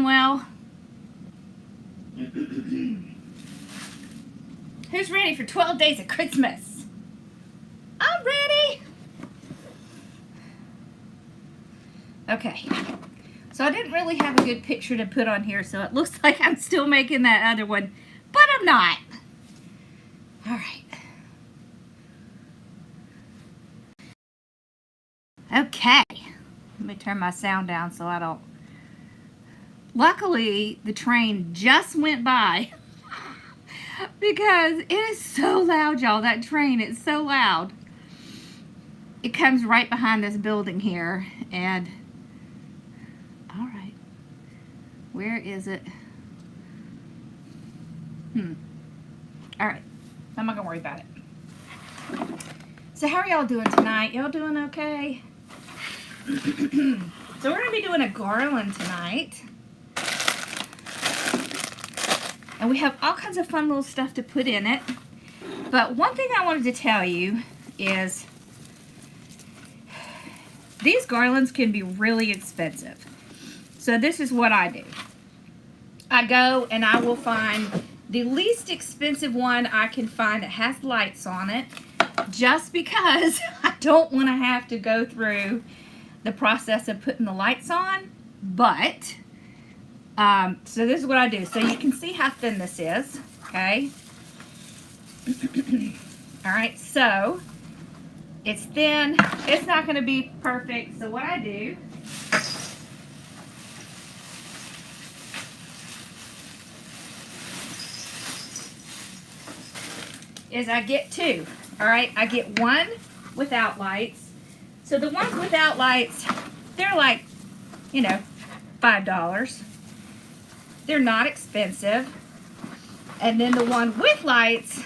Well, who's ready for 12 days of Christmas? I'm ready. Okay, so I didn't really have a good picture to put on here, so it looks like I'm still making that other one, but I'm not. All right. Okay, let me turn my sound down so I don't. Luckily, the train just went by because it is so loud, y'all. That train, it's so loud. It comes right behind this building here, and all right, where is it? All right, I'm not gonna worry about it. So how are y'all doing tonight? Y'all doing okay? So we're gonna be doing a garland tonight. And we have all kinds of fun little stuff to put in it. But one thing I wanted to tell you is these garlands can be really expensive. So this is what I do. I go and I will find the least expensive one I can find that has lights on it, just because I don't want to have to go through the process of putting the lights on. But so this is what I do. So you can see how thin this is, okay? All right, so it's thin. It's not going to be perfect. So what I do is I get two. All right, I get one without lights. So the ones without lights, they're like, you know, $5. They're not expensive. And then the one with lights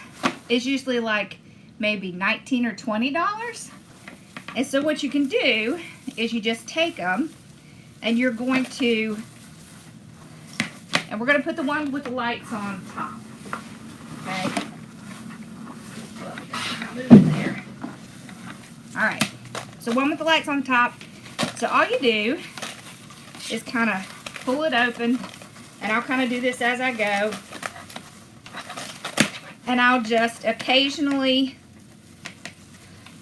is usually like maybe $19 or $20. And so what you can do is you just take them and you're going to, and we're going to put the one with the lights on top. Okay. Move it there. All right. So one with the lights on top. So all you do is kind of pull it open. And I'll kind of do this as I go. And I'll just occasionally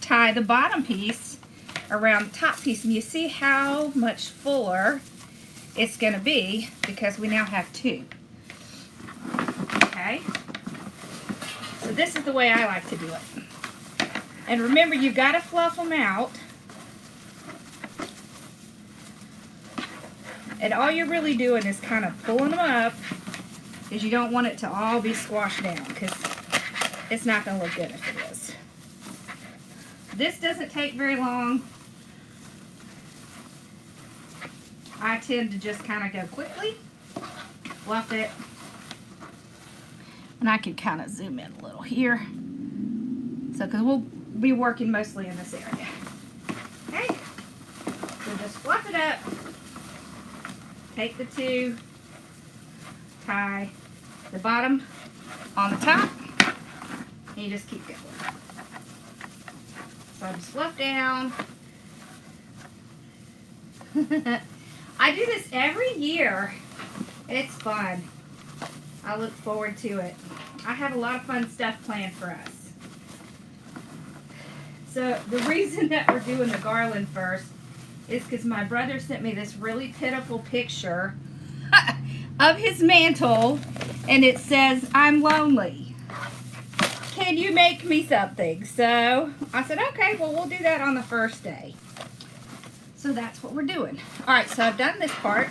tie the bottom piece around the top piece. And you see how much fuller it's going to be because we now have two. Okay? So this is the way I like to do it. And remember, you've got to fluff them out. And all you're really doing is kind of pulling them up, because you don't want it to all be squashed down, because it's not going to look good if it is. This doesn't take very long. I tend to just kind of go quickly, fluff it, and I can kind of zoom in a little here. So, because we'll be working mostly in this area. Okay, so just fluff it up. Take the two, tie the bottom on the top, and you just keep going. So I just fluff down. I do this every year. It's fun. I look forward to it. I have a lot of fun stuff planned for us. So the reason that we're doing the garland first is because my brother sent me this really pitiful picture of his mantle, and it says, "I'm lonely. Can you make me something?" So I said, okay, well, we'll do that on the first day. So that's what we're doing. All right, so I've done this part.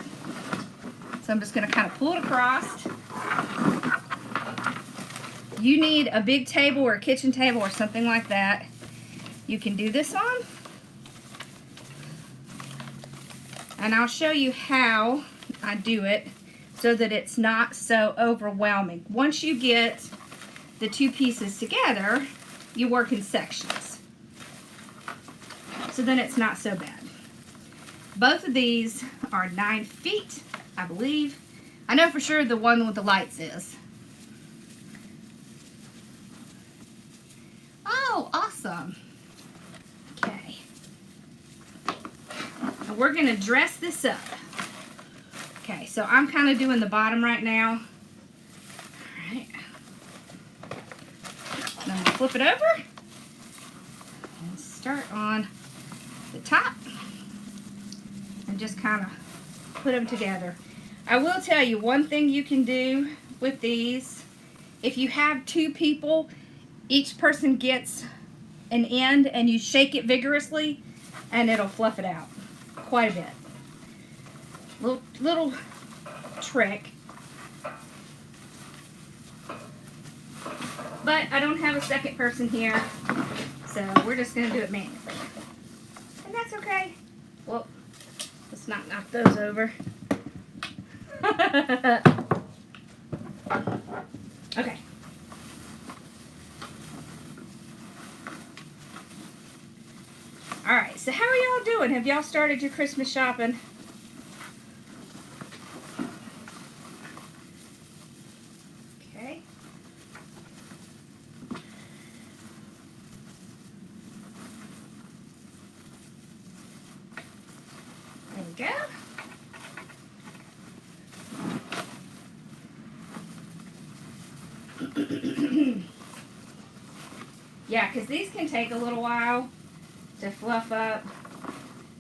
So I'm just going to kind of pull it across. You need a big table or a kitchen table or something like that. You can do this on. And I'll show you how I do it so that it's not so overwhelming. Once you get the two pieces together, you work in sections. So then it's not so bad. Both of these are 9 feet, I believe. I know for sure the one with the lights is. Oh, awesome. Okay. We're going to dress this up. Okay, so I'm kind of doing the bottom right now. All right. Then I'm going to flip it over and start on the top and just kind of put them together. I will tell you one thing you can do with these. If you have 2 people, each person gets an end and you shake it vigorously and it'll fluff it out quite a bit. Little trick. But I don't have a second person here, so we're just going to do it manually. And that's okay. Well, let's not knock those over. Okay. Alright, so how are y'all doing? Have y'all started your Christmas shopping? Okay. There we go. Yeah, because these can take a little while to fluff up.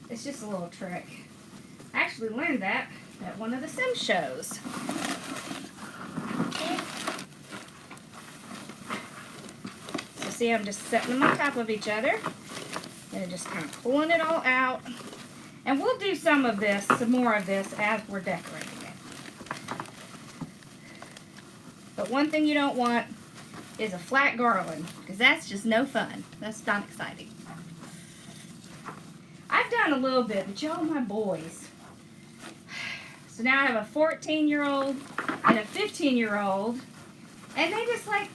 It's just a little trick. I actually learned that at one of the sim shows. Okay. So see, I'm just setting them on top of each other and just kind of pulling it all out. And we'll do some more of this as we're decorating it. But one thing you don't want is a flat garland, because that's just no fun. That's not exciting. I've done a little bit, but y'all are my boys. So now I have a 14-year-old and a 15-year-old, and they just like,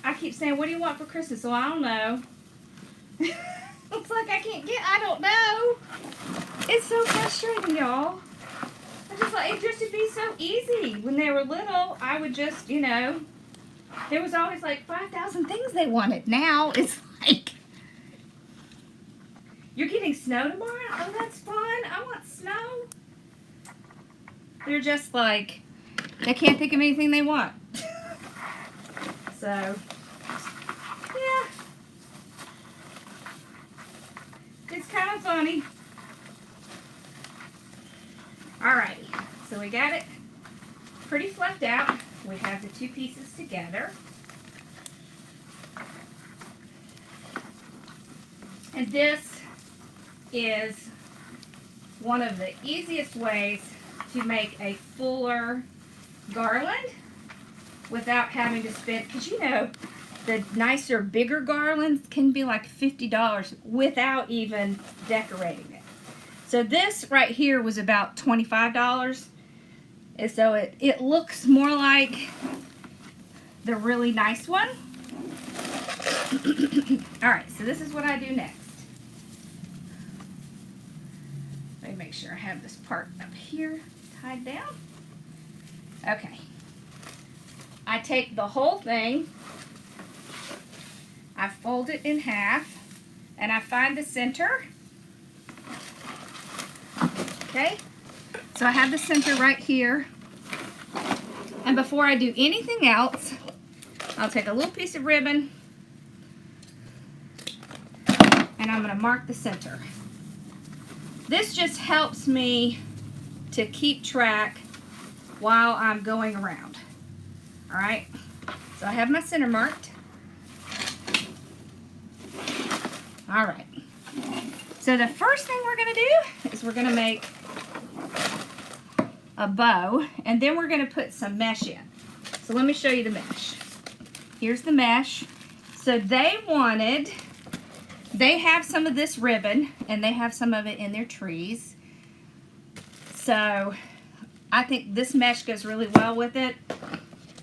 I keep saying, what do you want for Christmas? So I don't know. It's like I don't know. It's so frustrating, y'all. I just like, it just would be so easy. When they were little, I would just, you know, there was always like 5,000 things they wanted. Now it's like, you're getting snow tomorrow? Oh, that's fun. I want snow. They're just like, they can't think of anything they want. So, yeah. It's kind of funny. Alrighty, so we got it pretty fluffed out. We have the 2 pieces together. And this is one of the easiest ways to make a fuller garland without having to spend, because you know, the nicer, bigger garlands can be like $50 without even decorating it. So this right here was about $25. And so it looks more like the really nice one. Alright, so this is what I do next. Let me make sure I have this part up here tied down. Okay. I take the whole thing, I fold it in half, and I find the center. Okay? So I have the center right here. And before I do anything else, I'll take a little piece of ribbon and I'm going to mark the center. This just helps me to keep track while I'm going around. Alright? So I have my center marked. Alright. So the first thing we're going to do is we're going to make a bow, and then we're going to put some mesh in. So let me show you the mesh. Here's the mesh. So they have some of this ribbon, and they have some of it in their trees. So I think this mesh goes really well with it.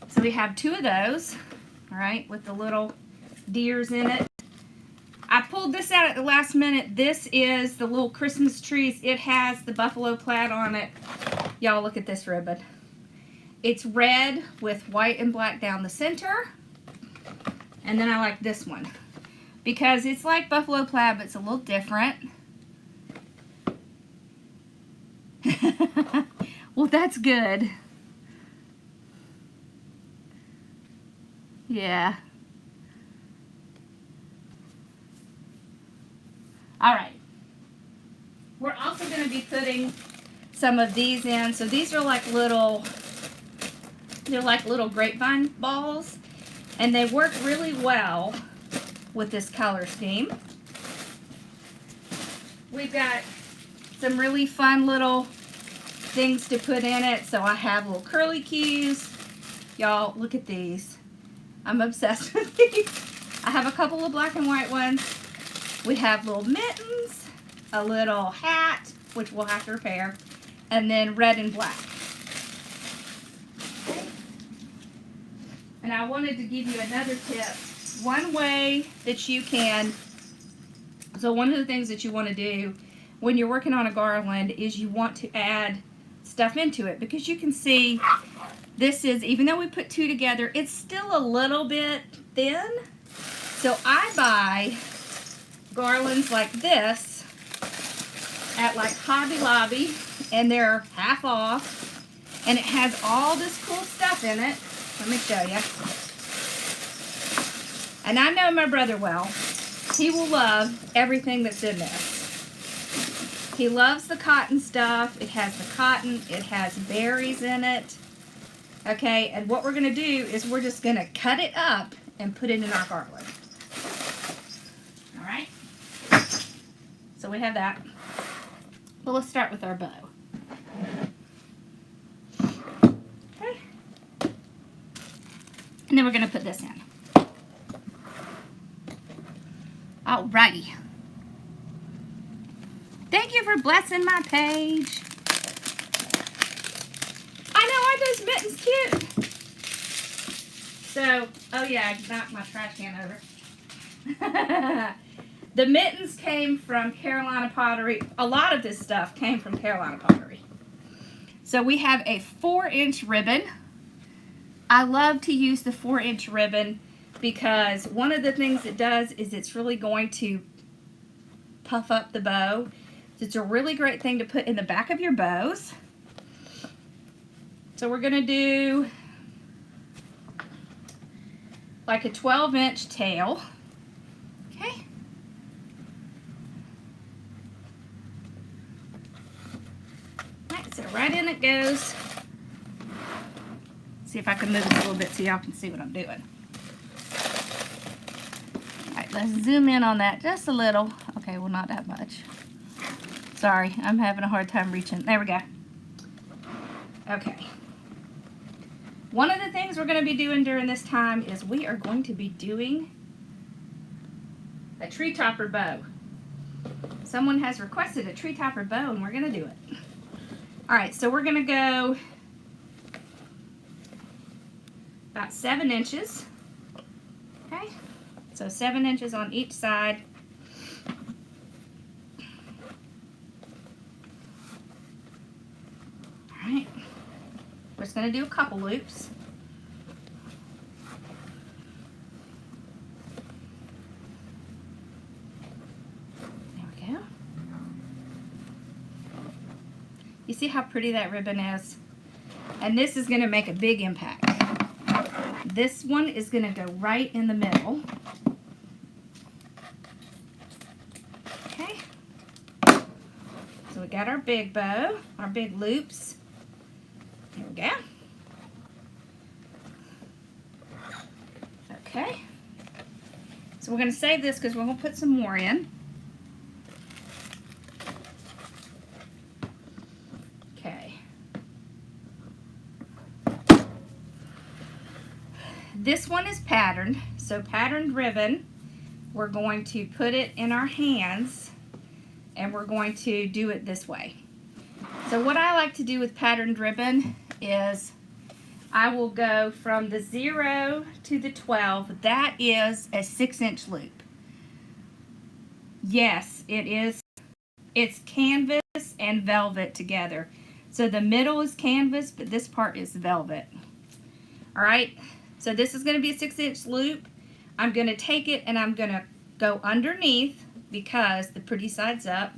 So we have 2 of those, all right, with the little deers in it. I pulled this out at the last minute. This is the little Christmas trees. It has the buffalo plaid on it. Y'all, look at this ribbon. It's red with white and black down the center. And then I like this one because it's like buffalo plaid, but it's a little Well, that's good. Yeah. All right. We're also going to be putting some of these in. So these are like little, they're like little grapevine balls, and they work really well with this color scheme. We've got some really fun little things to put in it. So I have little curly cues. Y'all, look at these. I'm obsessed with these. I have a couple of black and white ones. We have little mittens, a little hat, which we'll have to repair, and then red and black. Okay. And I wanted to give you another tip. One way that you can, so one of the things that you want to do when you're working on a garland is you want to add stuff into it, because you can see this is, even though we put two together, it's still a little bit thin. So I buy garlands like this at like Hobby Lobby, and they're half off, and it has all this cool stuff in it. Let me show you. And I know my brother well. He will love everything that's in this. He loves the cotton stuff. It has the cotton. It has berries in it. Okay, and what we're going to do is we're just going to cut it up and put it in our garland. All right? So we have that. Well, let's start with our bow. Okay. And then we're going to put this in. Alrighty. Thank you for blessing my page. I know, aren't those mittens cute? So, oh yeah, I knocked my trash can over. The mittens came from Carolina Pottery. A lot of this stuff came from Carolina Pottery. So we have a 4-inch ribbon. I love to use the 4-inch ribbon because one of the things it does is it's really going to puff up the bow. So it's a really great thing to put in the back of your bows. So we're going to do like a 12-inch tail. Okay. Alright, so right in it goes. See if I can move it a little bit so y'all can see what I'm doing. Alright, let's zoom in on that just a little. Okay, well, not that much. Sorry, I'm having a hard time reaching. There we go. Okay. One of the things we're going to be doing during this time is we are going to be doing a tree topper bow. Someone has requested a tree topper bow, and we're going to do it. Alright, so we're going to go about 7 inches. Okay, so 7 inches on each side. Alright, we're just going to do a couple loops. There we go. You see how pretty that ribbon is? And this is going to make a big impact. This one is going to go right in the middle. Okay. So we got our big bow, our big loops. There we go. Okay. So we're going to save this because we're going to put some more in. Okay. This one is patterned, so patterned ribbon, we're going to put it in our hands and we're going to do it this way. So what I like to do with patterned ribbon is I will go from the 0 to the 12. That is a 6-inch loop. Yes, it is. It's canvas and velvet together. So the middle is canvas, but this part is velvet. All right. So this is going to be a 6-inch loop. I'm going to take it and I'm going to go underneath because the pretty side's up.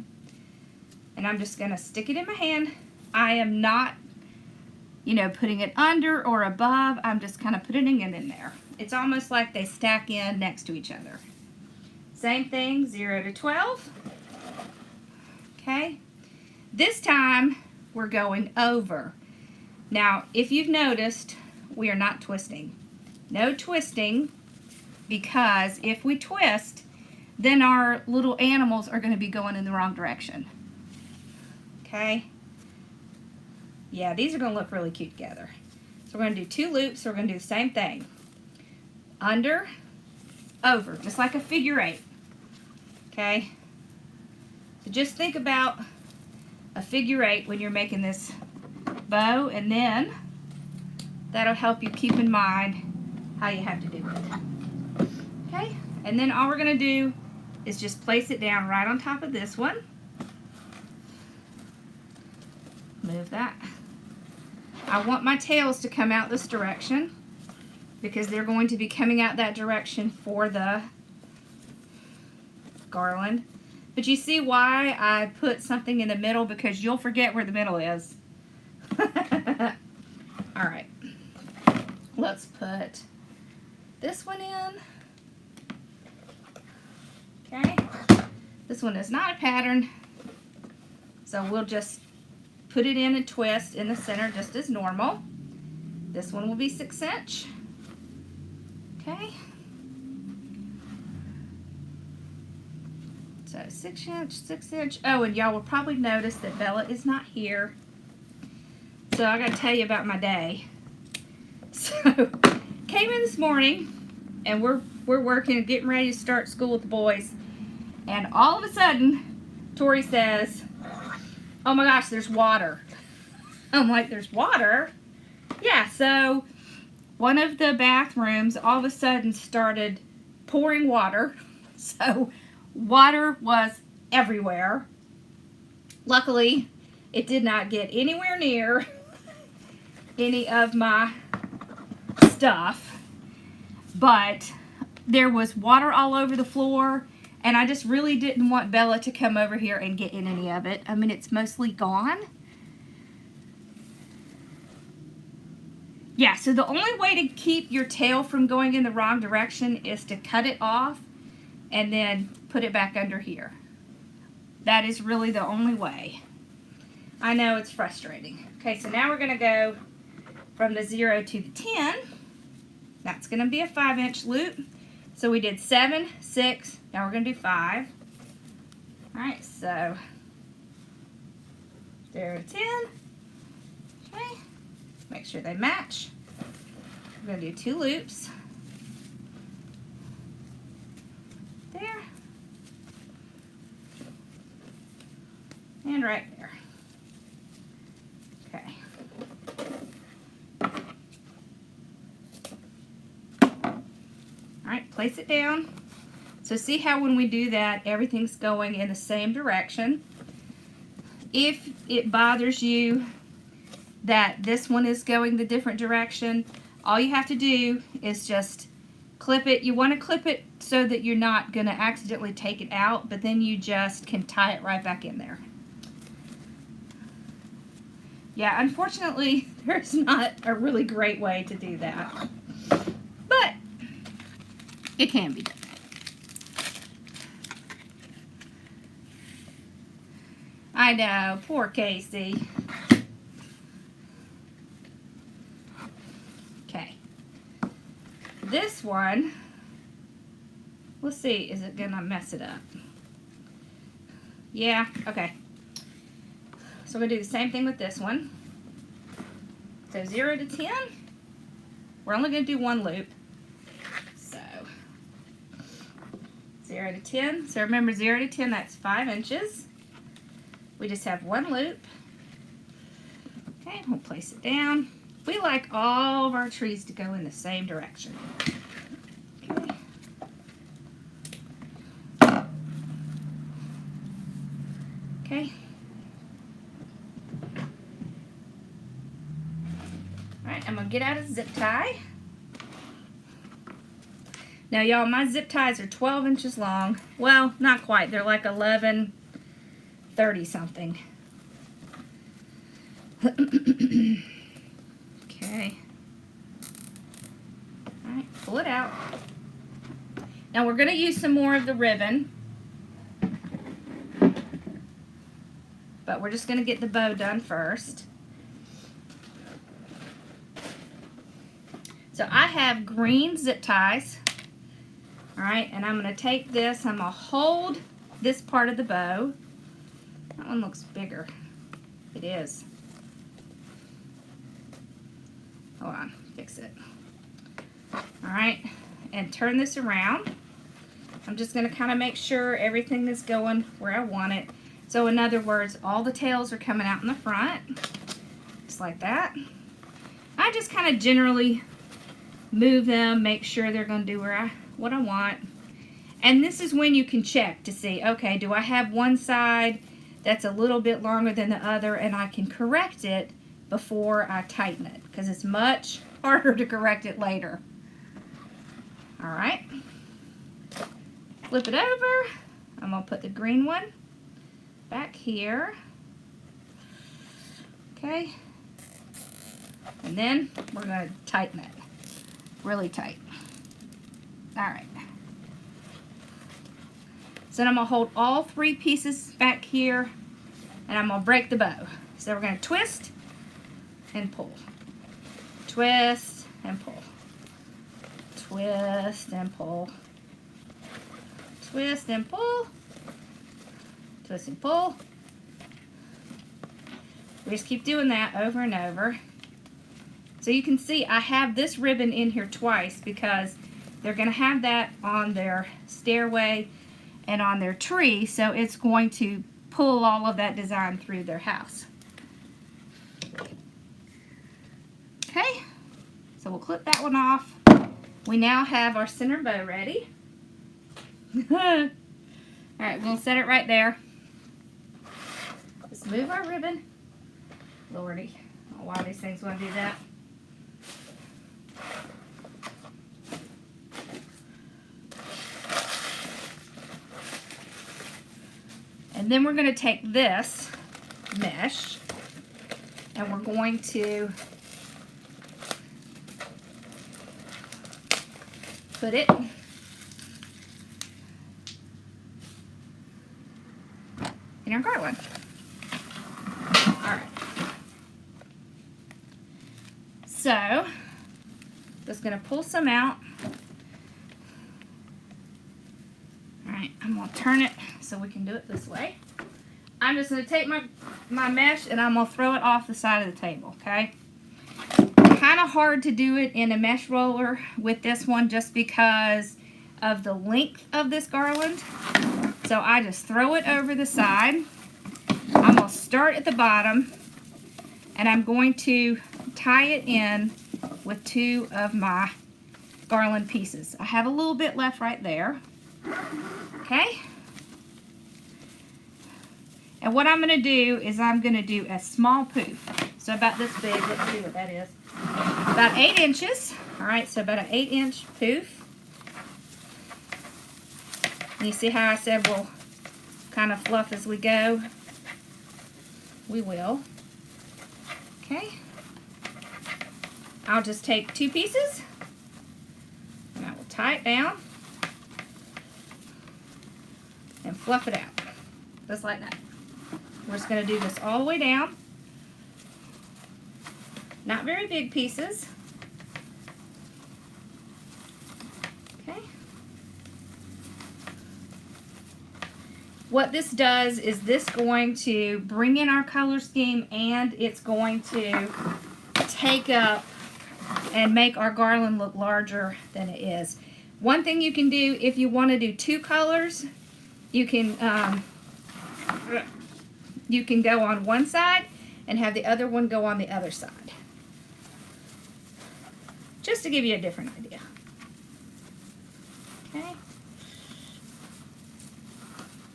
And I'm just going to stick it in my hand. I am not you know, putting it under or above. I'm just kind of putting it in there. It's almost like they stack in next to each other. Same thing, 0 to 12. Okay. This time, we're going over. Now, if you've noticed, we are not twisting. No twisting, because if we twist, then our little animals are going to be going in the wrong direction. Okay? Yeah, these are going to look really cute together. So we're going to do 2 loops, so we're going to do the same thing. Under, over, just like a figure 8. Okay? So just think about a figure 8 when you're making this bow, and then that'll help you keep in mind how you have to do it. Okay? And then all we're going to do is just place it down right on top of this one. Move that. I want my tails to come out this direction because they're going to be coming out that direction for the garland. But you see why I put something in the middle, because you'll forget where the middle is. Alright. Let's put this one in. Okay. This one is not a pattern, so we'll just put it in and twist in the center just as normal. This one will be 6-inch. Okay. So 6-inch, 6-inch. Oh, and y'all will probably notice that Bella is not here. So I gotta tell you about my day. So came in this morning and we're working and getting ready to start school with the boys. And all of a sudden, Tori says, "Oh my gosh, there's water." I'm like, "There's water?" Yeah, so one of the bathrooms all of a sudden started pouring water. So water was everywhere. Luckily, it did not get anywhere near any of my stuff, but there was water all over the floor, and I just really didn't want Bella to come over here and get in any of it. I mean, it's mostly gone. Yeah, so the only way to keep your tail from going in the wrong direction is to cut it off and then put it back under here. That is really the only way. I know it's frustrating. Okay, so now we're going to go from the 0 to the 10. That's going to be a 5-inch loop. So we did 7, 6, now we're going to do 5. Alright, so 0 to 10. Okay, make sure they match. We're going to do 2 loops. There. And right there. Okay. Alright, place it down. So see how when we do that, everything's going in the same direction. If it bothers you that this one is going the different direction, all you have to do is just clip it. You want to clip it so that you're not going to accidentally take it out, but then you just can tie it right back in there. Yeah, unfortunately, there's not a really great way to do that, but it can be done. I know, poor Casey. Okay. This one, let's see, is it gonna mess it up? Yeah, okay. So we're gonna do the same thing with this one. So 0 to 10, we're only gonna do 1 loop. So 0 to 10, so remember 0 to 10, that's 5 inches. We just have 1 loop. Okay, we'll place it down. We like all of our trees to go in the same direction. Okay. Okay. Alright, I'm going to get out a zip tie. Now y'all, my zip ties are 12 inches long. Well, not quite. They're like 11, 30 something. Okay. Alright, pull it out. Now we're going to use some more of the ribbon. But we're just going to get the bow done first. So I have green zip ties. Alright, and I'm going to take this, I'm going to hold this part of the bow. That one looks bigger. It is. Hold on, fix it. Alright, and turn this around. I'm just going to kind of make sure everything is going where I want it. So in other words, all the tails are coming out in the front. Just like that. I just kind of generally move them, make sure they're going to do what I want. And this is when you can check to see, okay, do I have one side that's a little bit longer than the other, and I can correct it before I tighten it, because it's much harder to correct it later. Alright. Flip it over. I'm going to put the green one back here. Okay. And then we're going to tighten it. Really tight. Alright. So then I'm going to hold all three pieces back here, and I'm going to break the bow. So we're going to twist and pull. Twist and pull. Twist and pull. Twist and pull. Twist and pull. We just keep doing that over and over. So you can see I have this ribbon in here twice because they're going to have that on their stairway and on their tree, so it's going to pull all of that design through their house. Okay, so we'll clip that one off. We now have our center bow ready. Alright, we're going to set it right there. Let's move our ribbon. Lordy, I don't know why these things want to do that. And then we're going to take this mesh and we're going to put it in our garland. Alright. So, just going to pull some out. Alright, I'm going to turn it so we can do it this way. I'm just going to take my mesh and I'm going to throw it off the side of the table, okay? Kind of hard to do it in a mesh roller with this one just because of the length of this garland. So I just throw it over the side. I'm going to start at the bottom and I'm going to tie it in with two of my garland pieces. I have a little bit left right there. Okay? And what I'm going to do is I'm going to do a small poof. So about this big. Let's see what that is. About 8 inches. Alright, so about an 8-inch poof. And you see how I said we'll kind of fluff as we go? We will. Okay. I'll just take 2 pieces. And I will tie it down. And fluff it out. Just like that. We're just going to do this all the way down. Not very big pieces. Okay. What this does is this going to bring in our color scheme, and it's going to take up and make our garland look larger than it is. One thing you can do if you want to do 2 colors, you can go on one side and have the other one go on the other side. Just to give you a different idea. Okay.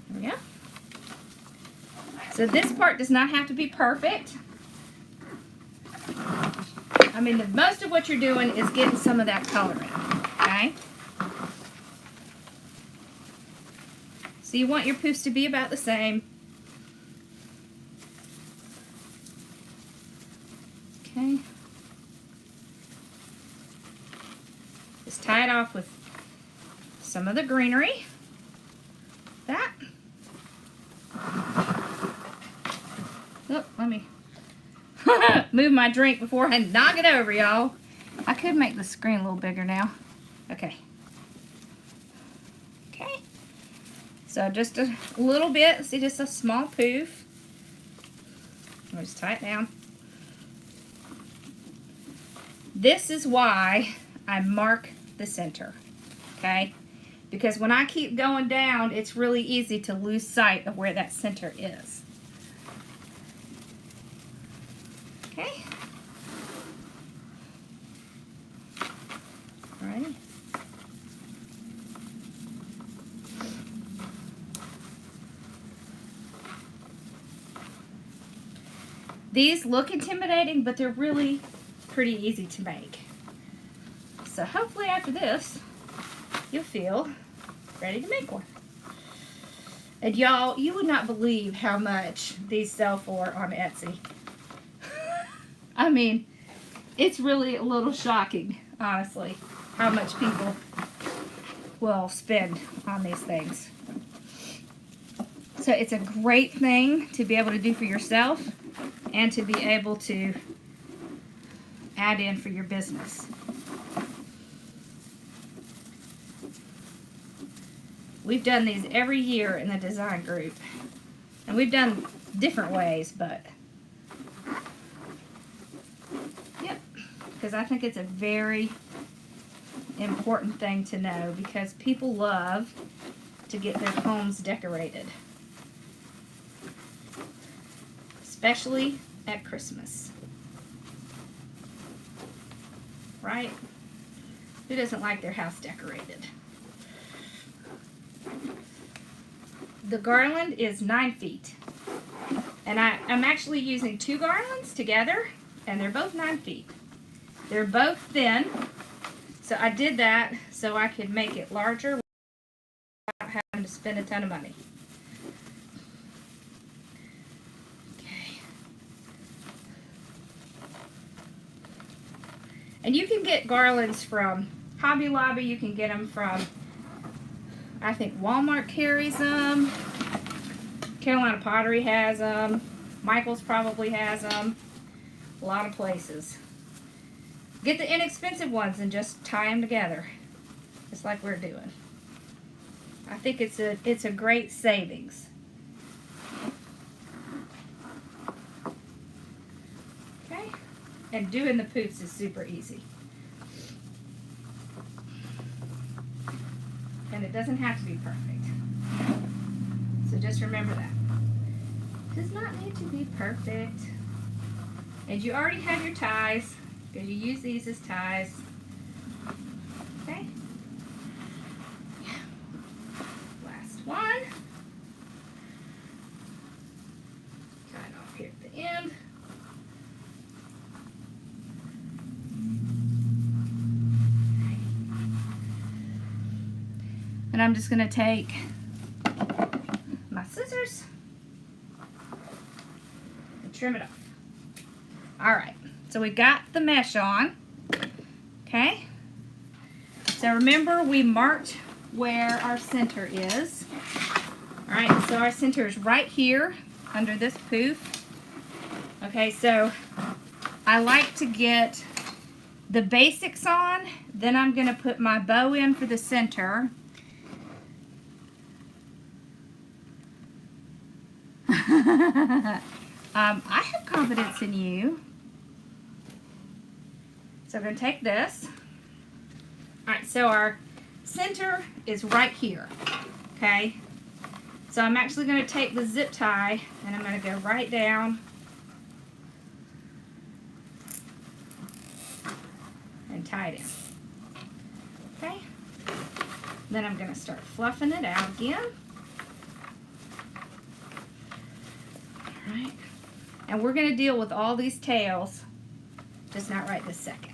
There we go. So this part does not have to be perfect. I mean, most of what you're doing is getting some of that color in. Okay. So you want your poofs to be about the same. Okay. Just tie it off with some of the greenery. That. Oh, let me move my drink before I knock it over, y'all. I could make the screen a little bigger now. Okay. Okay. So just a little bit. See, just a small poof. I'll just tie it down. This is why I mark the center. Okay? Because when I keep going down, it's really easy to lose sight of where that center is. Okay. All right. These look intimidating, but they're really pretty easy to make. So hopefully after this, you'll feel ready to make one. And y'all, you would not believe how much these sell for on Etsy. I mean, it's really a little shocking, honestly, how much people will spend on these things. So it's a great thing to be able to do for yourself and to be able to add in for your business. We've done these every year in the design group. And we've done different ways, but yep, because I think it's a very important thing to know, because people love to get their homes decorated, especially at Christmas. Right? Who doesn't like their house decorated? The garland is 9 feet. And I'm actually using 2 garlands together, and they're both 9 feet. They're both thin, so I did that so I could make it larger without having to spend a ton of money. Okay. And you can get garlands from Hobby Lobby, you can get them from, I think Walmart carries them, Carolina Pottery has them, Michael's probably has them, a lot of places. Get the inexpensive ones and just tie them together, just like we're doing. I think it's a great savings. Okay, and doing the poofs is super easy. And it doesn't have to be perfect. So just remember that. It does not need to be perfect. And you already have your ties, because you use these as ties. Okay. Last one. Tie it off here at the end. And I'm just going to take my scissors and trim it off. Alright, so we got the mesh on. Okay. So remember, we marked where our center is. Alright, so our center is right here under this poof. Okay, so I like to get the basics on, then I'm going to put my bow in for the center. I have confidence in you. So I'm going to take this. Alright, so our center is right here. Okay? So I'm actually going to take the zip tie and I'm going to go right down and tie it in. Okay? Then I'm going to start fluffing it out again. Alright. And we're going to deal with all these tails, just not right this second.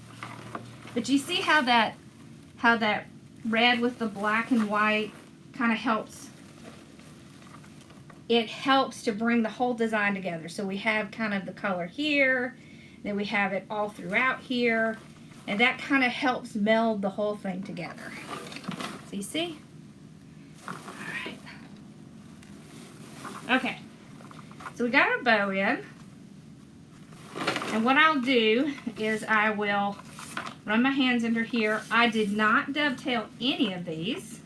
But you see how that red with the black and white kind of helps. It helps to bring the whole design together. So we have kind of the color here, then we have it all throughout here, And that kind of helps meld the whole thing together. So you see? All right. Okay. So we got our bow in. And what I'll do is I will run my hands under here. I did not dovetail any of these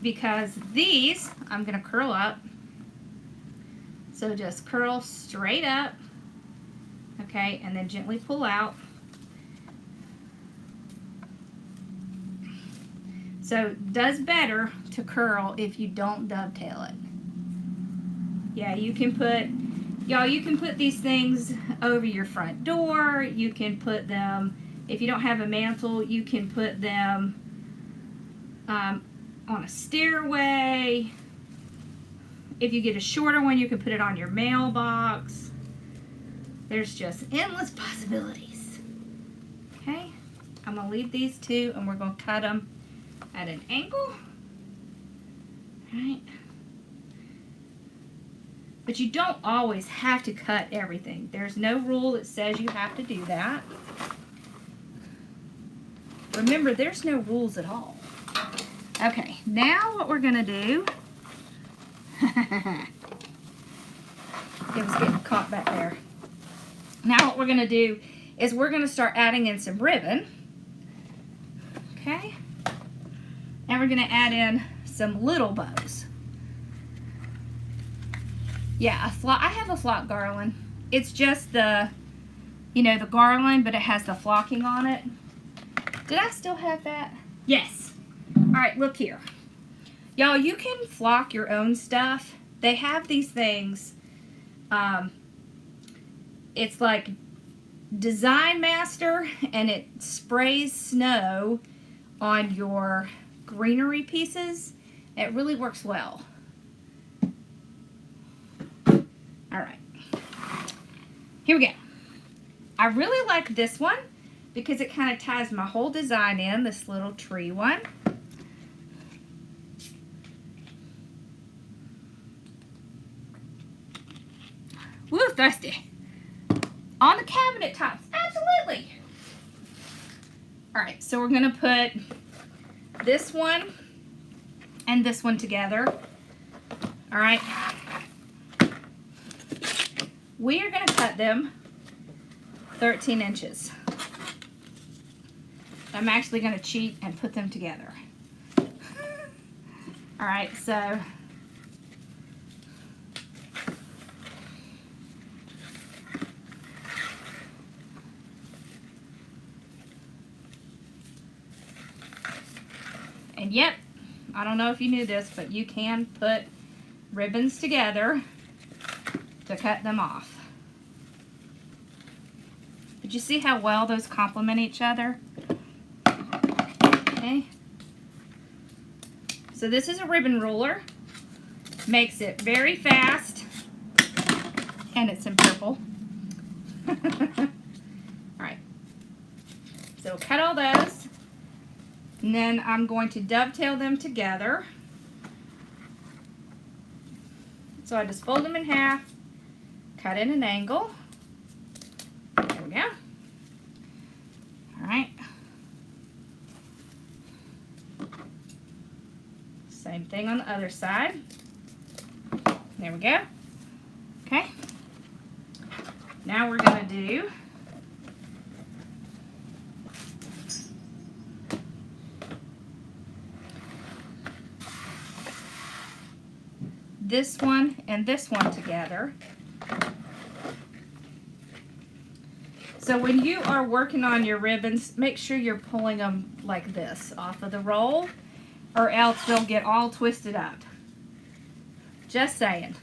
because these I'm going to curl up. So just curl straight up. Okay, and then gently pull out. So it does better to curl if you don't dovetail it. Yeah, you can put, y'all, you can put these things over your front door. You can put them, if you don't have a mantle, you can put them on a stairway. If you get a shorter one, you can put it on your mailbox. There's just endless possibilities. Okay, I'm gonna leave these two and we're gonna cut them at an angle. All right. But you don't always have to cut everything. There's no rule that says you have to do that. Remember, there's no rules at all. Okay, now what we're gonna do, it was getting caught back there. Now what we're going to do is we're going to start adding in some ribbon. Okay? And we're going to add in some little bows. Yeah, I have a flock garland. It's just the, you know, the garland, but it has the flocking on it. Did I still have that? Yes. All right, look here. Y'all, you can flock your own stuff. They have these things. It's like Design Master, and it sprays snow on your greenery pieces. It really works well. All right, here we go. I really like this one because it kind of ties my whole design in, this little tree one. Woo, thirsty. On the cabinet tops, absolutely. All right, so we're gonna put this one and this one together. All right. We are gonna cut them 13 inches. I'm actually gonna cheat and put them together. All right, so and yep, I don't know if you knew this, but you can put ribbons together to cut them off. Did you see how well those complement each other? Okay. So this is a ribbon ruler. Makes it very fast. And it's in purple. Alright. So cut all those. And then I'm going to dovetail them together. So I just fold them in half, cut in an angle. There we go. All right. Same thing on the other side. There we go. Okay. Now we're going to do this one and this one together. So when you are working on your ribbons, make sure you're pulling them like this off of the roll, or else they'll get all twisted up. Just saying.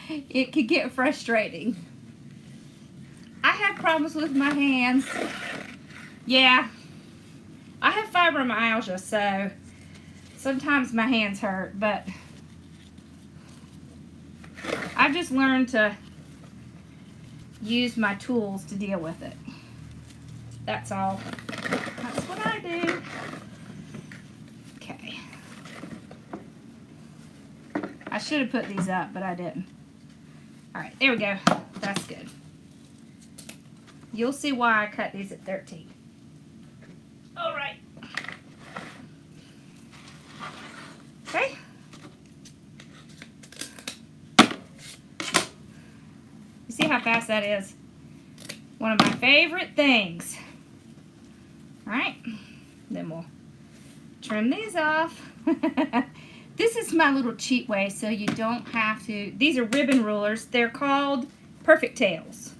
It could get frustrating. I have problems with my hands. Yeah. I have fibromyalgia, so sometimes my hands hurt, but I've just learned to use my tools to deal with it. That's all. That's what I do. Okay. I should have put these up, but I didn't. All right, there we go. That's good. You'll see why I cut these at 13. All right. Okay. You see how fast that is? One of my favorite things. All right. Then we'll trim these off. This is my little cheat way so you don't have to. These are ribbon rulers. They're called Perfect Tails.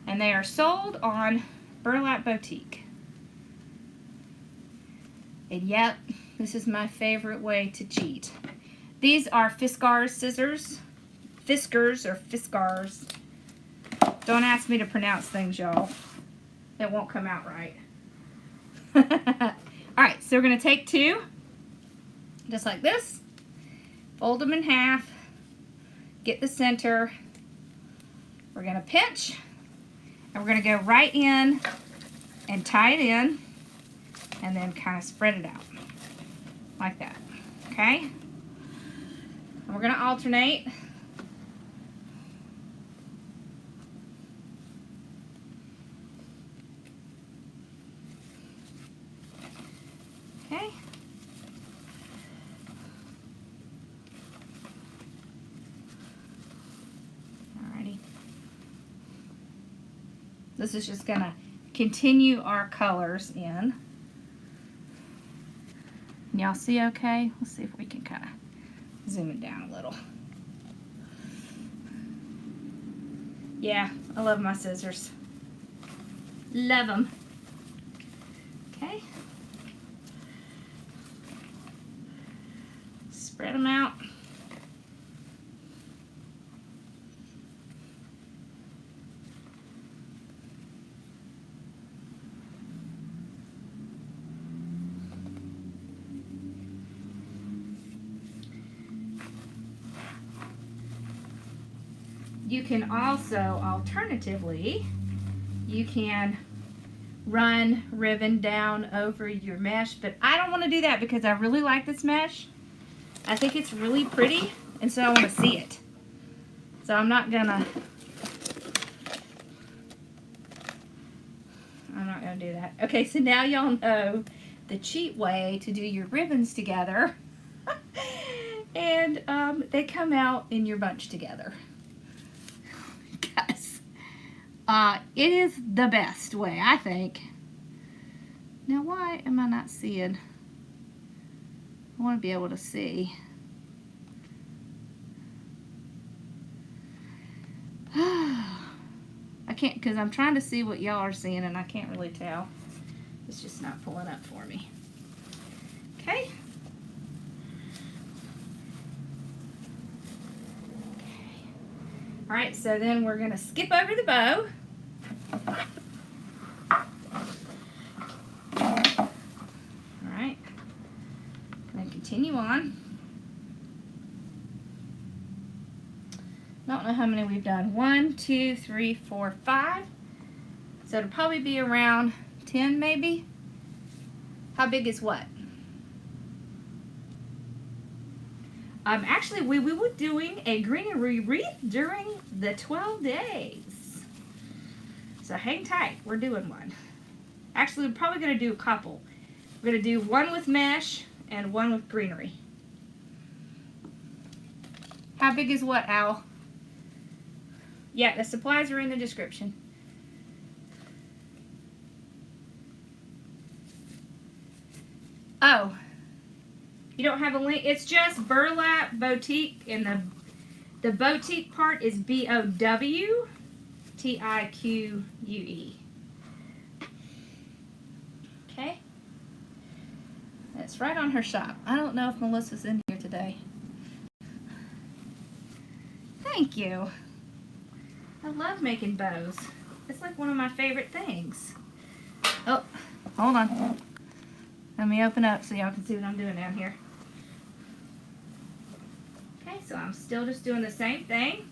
And they are sold on Burlap Boutique. And yep, this is my favorite way to cheat. These are Fiskars scissors. Fiskars or Fiskars. Don't ask me to pronounce things, y'all. It won't come out right. Alright, so we're going to take two, just like this. Fold them in half. Get the center. We're going to pinch. And we're going to go right in and tie it in. And then kind of spread it out. Like that. Okay? And we're going to alternate. Okay. Alrighty. This is just going to continue our colors in. Y'all see okay? Let's see if we can kind of zoom it down a little. Yeah, I love my scissors. Love them. Okay. Spread them out. You can also, alternatively, you can run ribbon down over your mesh, but I don't want to do that because I really like this mesh. I think it's really pretty, and so I want to see it. So I'm not gonna do that. Okay, so now y'all know the cheat way to do your ribbons together. And they come out in your bunch together. It is the best way, I think. Now, why am I not seeing? I want to be able to see. I can't, because I'm trying to see what y'all are seeing and I can't really tell. It's just not pulling up for me. Okay. All right, so then we're going to skip over the bow. All right, then continue on. Don't know how many we've done. 1, 2, 3, 4, 5. So it'll probably be around 10 maybe. How big is what? Actually, we were doing a greenery wreath during the 12 days. So hang tight. We're doing one. Actually, we're probably going to do a couple. We're going to do one with mesh and one with greenery. How big is what, Al? Yeah, the supplies are in the description. Oh. You don't have a link? It's just Burlap Boutique, and the boutique part is BOWTIQUE. Okay? That's right on her shop. I don't know if Melissa's in here today. Thank you. I love making bows. It's like one of my favorite things. Oh, hold on. Let me open up so y'all can see what I'm doing down here. Okay, so I'm still just doing the same thing.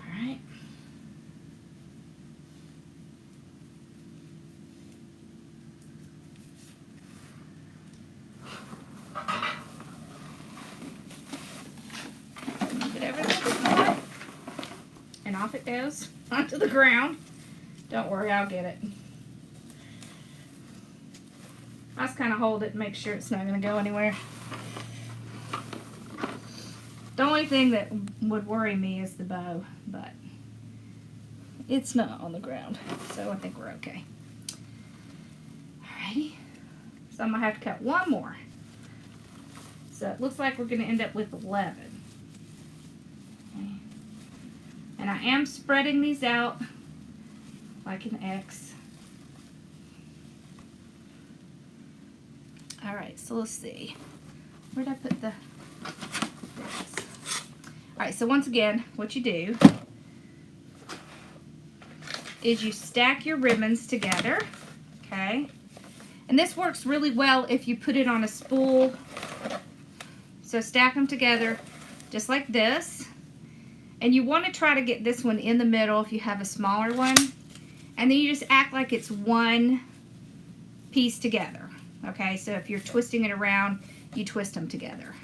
All right. Get over this. and off it goes onto the ground. Don't worry, I'll get it. I just kind of hold it and make sure it's not going to go anywhere. The only thing that would worry me is the bow, but it's not on the ground, so I think we're okay. Alrighty, so I'm going to have to cut one more. So it looks like we're going to end up with 11. Okay. And I am spreading these out like an X. Alright, so let's see. Where did I put the... Alright, so once again, what you do is you stack your ribbons together, okay? And this works really well if you put it on a spool. So stack them together just like this. And you want to try to get this one in the middle if you have a smaller one. And then you just act like it's one piece together, okay? So if you're twisting it around, you twist them together.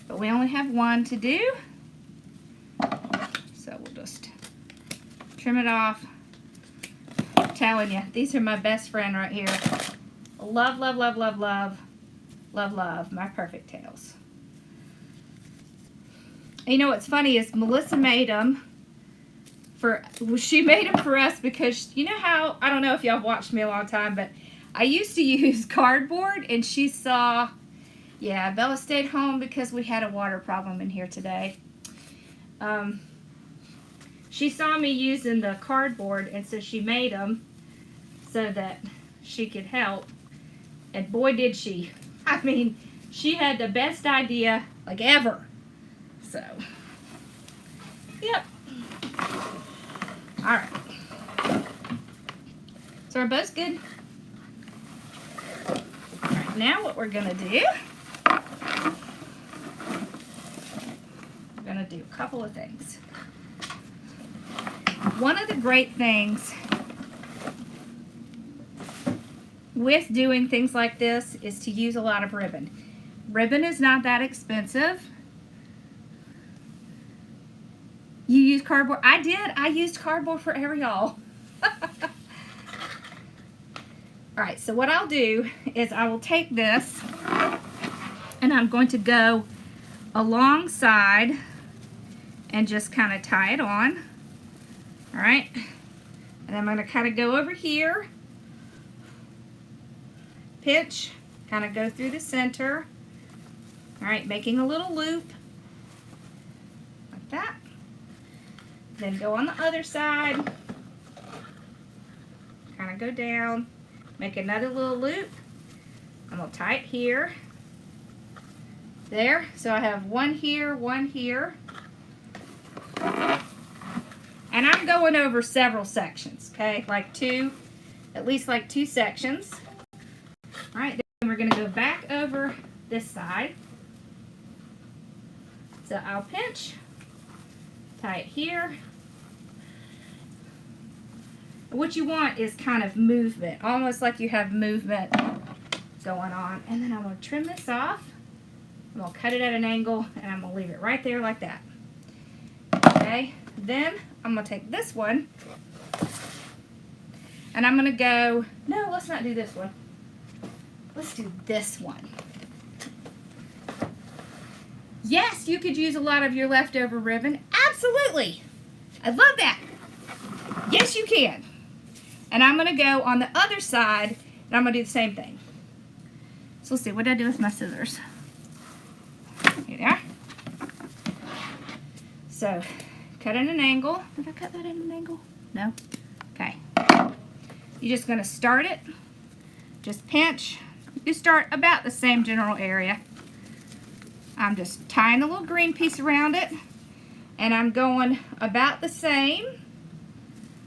But we only have one to do, so we'll just trim it off. I'm telling you, these are my best friend right here. Love, love, love, love, love, love, love, my perfect tails. And you know what's funny is Melissa made them she made them for us because you know how, I don't know if y'all watched me a long time, but I used to use cardboard, and she saw... Yeah, Bella stayed home because we had a water problem in here today. She saw me using the cardboard, and so she made them so that she could help. And boy, did she. I mean, she had the best idea, like, ever. So, yep. Alright. So our bow's good. Alright, now what we're going to do... We're going to do a couple of things. One of the great things with doing things like this is to use a lot of ribbon. Ribbon is not that expensive. You use cardboard? I did. I used cardboard forever, y'all. Alright, so what I'll do is I will take this and I'm going to go alongside and just kind of tie it on. Alright, and I'm going to kind of go over here, pinch, kind of go through the center. Alright, making a little loop like that. Then go on the other side, kind of go down, make another little loop. I'm going to tie it here. There, so I have one here, one here. And I'm going over several sections, okay? Like two, at least like 2 sections. All right, then we're going to go back over this side. So I'll pinch, tie it here. What you want is kind of movement, almost like you have movement going on. And then I'm going to trim this off. I'm going to cut it at an angle, and I'm going to leave it right there like that. Okay, then I'm going to take this one, and I'm going to go, no, let's not do this one. Let's do this one. Yes, you could use a lot of your leftover ribbon. Absolutely. I love that. Yes, you can. And I'm going to go on the other side, and I'm going to do the same thing. So let's see, what did I do with my scissors? Here they are. So, cut at an angle. Did I cut that at an angle? No? Okay. You're just going to start it. Just pinch. You start about the same general area. I'm just tying a little green piece around it. And I'm going about the same.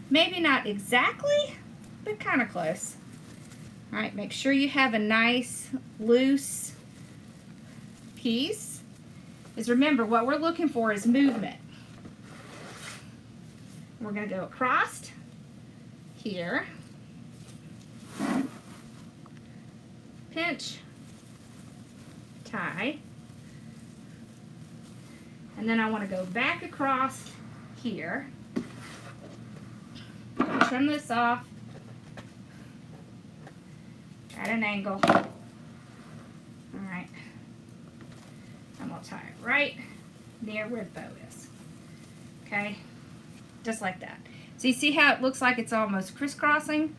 Maybe not exactly, but kind of close. Alright, make sure you have a nice, loose piece. Because remember, what we're looking for is movement. We're going to go across here. Pinch. Tie. And then I want to go back across here. Trim this off at an angle. Alright. I'm going to tie it right near where the bow is. Okay? Just like that. So you see how it looks like it's almost crisscrossing?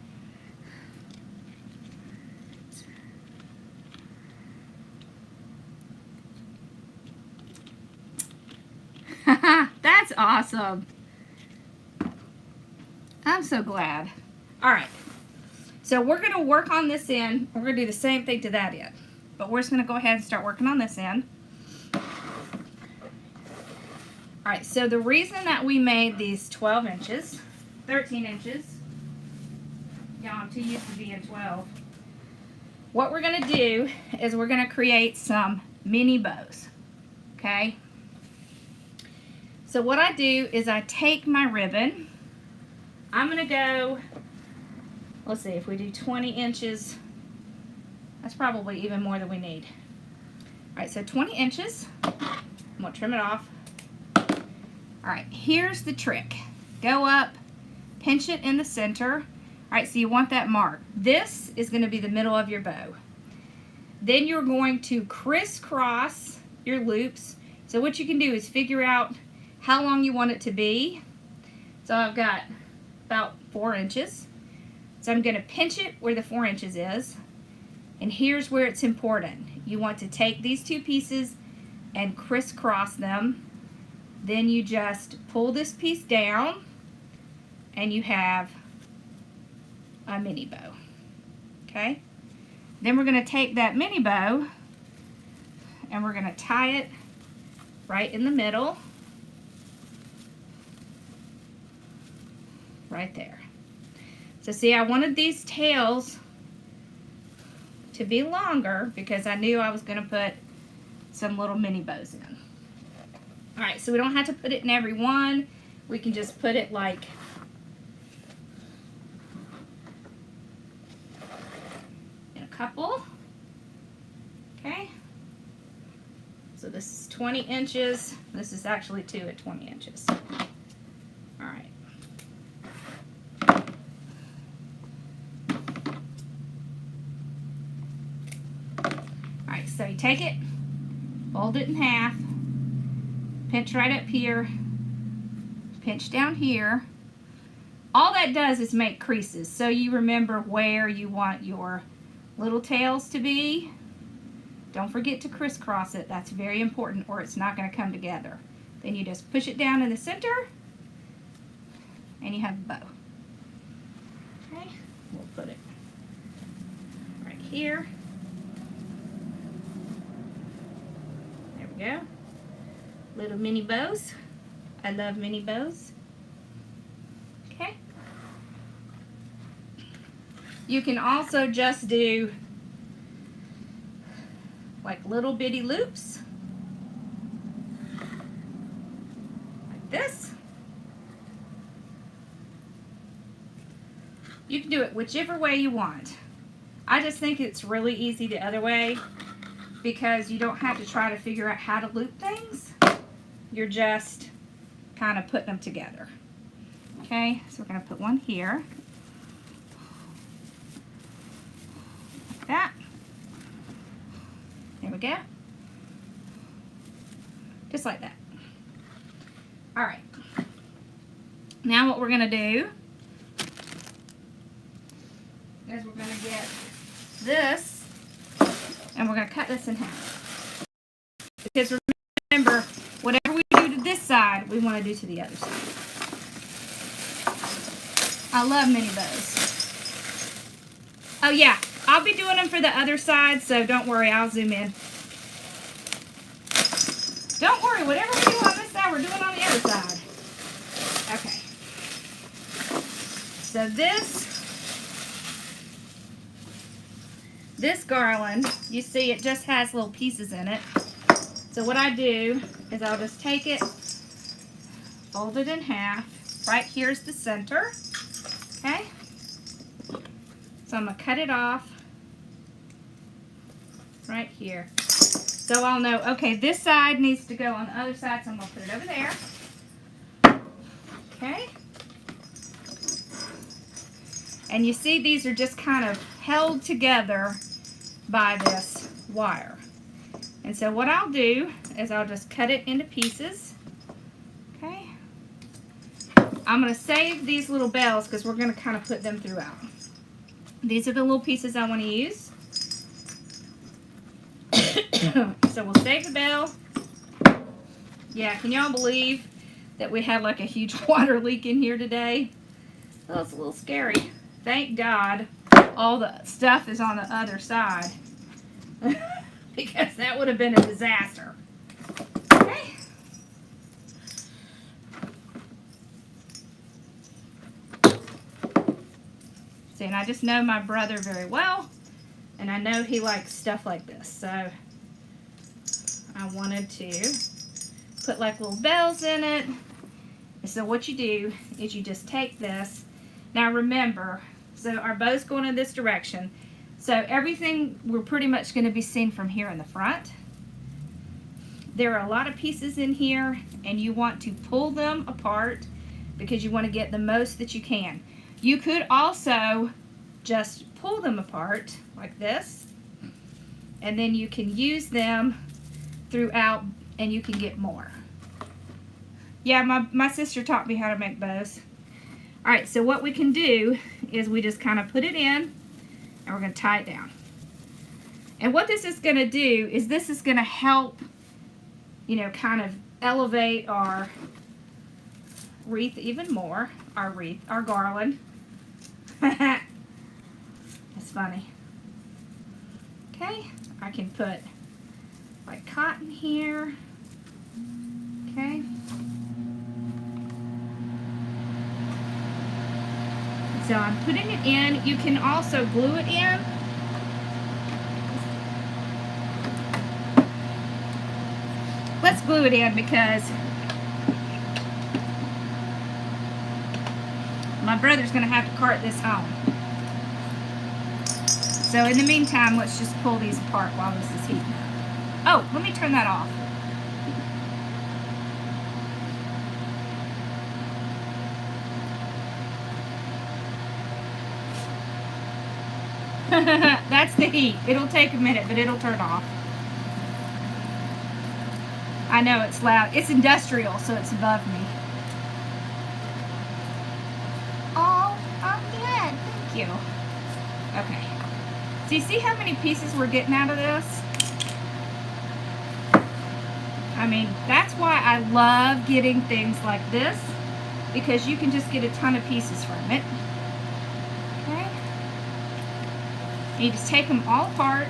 That's awesome. I'm so glad. Alright. So we're going to work on this end. We're going to do the same thing to that end. But we're just going to go ahead and start working on this end. Alright, so the reason that we made these 12 inches, 13 inches, y'all, I'm too used to being 12. What we're going to do is we're going to create some mini bows. Okay? So what I do is I take my ribbon. I'm going to go, let's see, if we do 20 inches, that's probably even more than we need. Alright, so 20 inches. I'm going to trim it off. Alright, here's the trick. Go up, pinch it in the center. Alright, so you want that mark. This is going to be the middle of your bow. Then you're going to crisscross your loops. So what you can do is figure out how long you want it to be. So I've got about 4 inches. So I'm going to pinch it where the 4 inches is. And here's where it's important. You want to take these two pieces and crisscross them. Then you just pull this piece down and you have a mini bow. Okay? Then we're going to take that mini bow and we're going to tie it right in the middle. Right there. So see, I wanted these tails to be longer because I knew I was going to put some little mini bows in. Alright, so we don't have to put it in every one. We can just put it like in a couple. Okay. So this is 20 inches. This is actually 2 at 20 inches. Alright. Alright, so you take it, fold it in half, pinch right up here, pinch down here. All that does is make creases, so you remember where you want your little tails to be. Don't forget to crisscross it. That's very important, or it's not going to come together. Then you just push it down in the center, and you have a bow. Okay, we'll put it right here. There we go. Little mini bows. I love mini bows. Okay. You can also just do like little bitty loops. Like this. You can do it whichever way you want. I just think it's really easy the other way because you don't have to try to figure out how to loop things. You're just kind of putting them together. Okay, so we're going to put one here. Like that. There we go. Just like that. Alright. Now what we're going to do is we're going to get this and we're going to cut this in half. Because remember, whatever we do to this side, we want to do to the other side. I love mini bows. Oh yeah, I'll be doing them for the other side, so don't worry, I'll zoom in. Don't worry, whatever we do on this side, we're doing on the other side. Okay. So this garland, you see it just has little pieces in it. So what I do is I'll just take it, fold it in half. Right here's the center. Okay? So I'm going to cut it off right here. So I'll know, okay, this side needs to go on the other side, so I'm going to put it over there. And you see these are just kind of held together by this wire. And so what I'll do is I'll just cut it into pieces. Okay. I'm going to save these little bells because we're going to kind of put them throughout. These are the little pieces I want to use. So we'll save the bell. Yeah, can y'all believe that we had like a huge water leak in here today? Well, it's a little scary. Thank God all the stuff is on the other side. Because that would have been a disaster. Okay. See, and I just know my brother very well, and I know he likes stuff like this. So I wanted to put like little bells in it. And so what you do is you just take this. Now remember, so our bow's going in this direction. So everything we're pretty much going to be seen from here in the front. There are a lot of pieces in here and you want to pull them apart because you want to get the most that you can. You could also just pull them apart like this and then you can use them throughout and you can get more. Yeah, my sister taught me how to make bows. Alright, so what we can do is we just kind of put it in and we're going to tie it down. And what this is going to do is this is going to help, you know, kind of elevate our wreath even more. Our wreath, our garland. That's funny. Okay, I can put like cotton here. Okay. So I'm putting it in. You can also glue it in. Let's glue it in because my brother's going to have to cart this home. So in the meantime, let's just pull these apart while this is heating up. Oh, let me turn that off. That's the heat. It'll take a minute, but it'll turn off. I know it's loud. It's industrial, so it's above me. Oh, I'm glad. Thank you. Okay. So you see how many pieces we're getting out of this? I mean, that's why I love getting things like this, because you can just get a ton of pieces from it. Okay. You just take them all apart.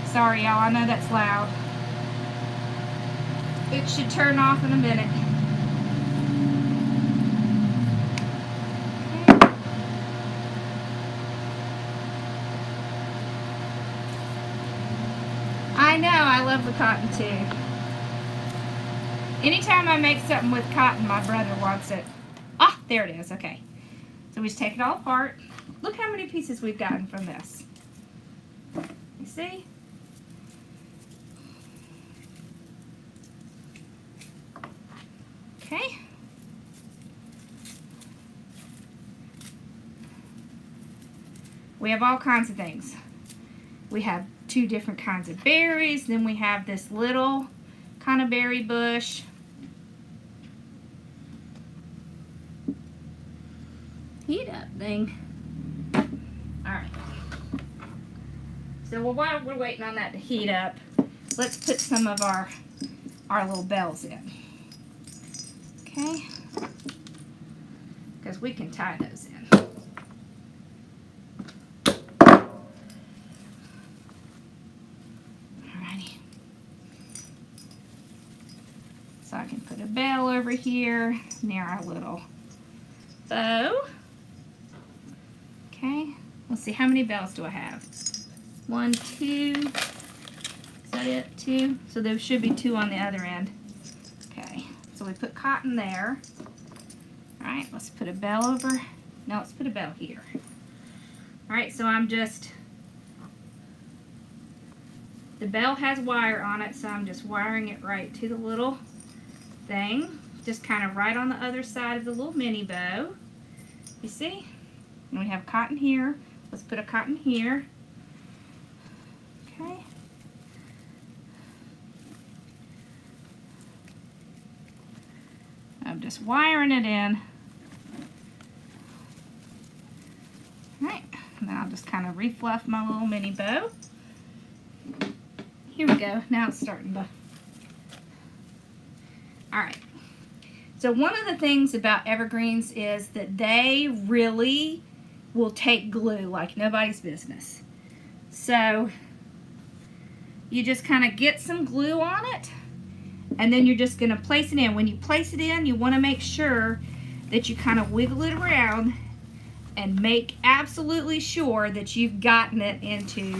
Sorry, y'all, I know that's loud. It should turn off in a minute. Okay. I know, I love the cotton too. Anytime I make something with cotton, my brother wants it. Ah, there it is, okay. So we just take it all apart. Look how many pieces we've gotten from this. You see? Okay. We have all kinds of things. We have 2 different kinds of berries. Then we have this little kind of berry bush. Heat up thing. Alright. So while we're waiting on that to heat up, let's put some of our little bells in. Okay? Because we can tie those in. Alrighty. So I can put a bell over here near our little bow. Okay, let's see, how many bells do I have? 1, 2, is that it? 2? So there should be 2 on the other end. Okay, so we put cotton there. Alright, let's put a bell over. No, let's put a bell here. Alright, so I'm just, the bell has wire on it, so I'm just wiring it right to the little thing. Just kind of right on the other side of the little mini bow. You see? And we have cotton here. Let's put a cotton here. Okay. I'm just wiring it in. Alright, and then I'll just kind of refluff my little mini bow. Here we go. Now it's starting to... Alright. So one of the things about evergreens is that they really will take glue like nobody's business. So you just kind of get some glue on it, and then you're just going to place it in. When you place it in, you want to make sure that you kind of wiggle it around and make absolutely sure that you've gotten it into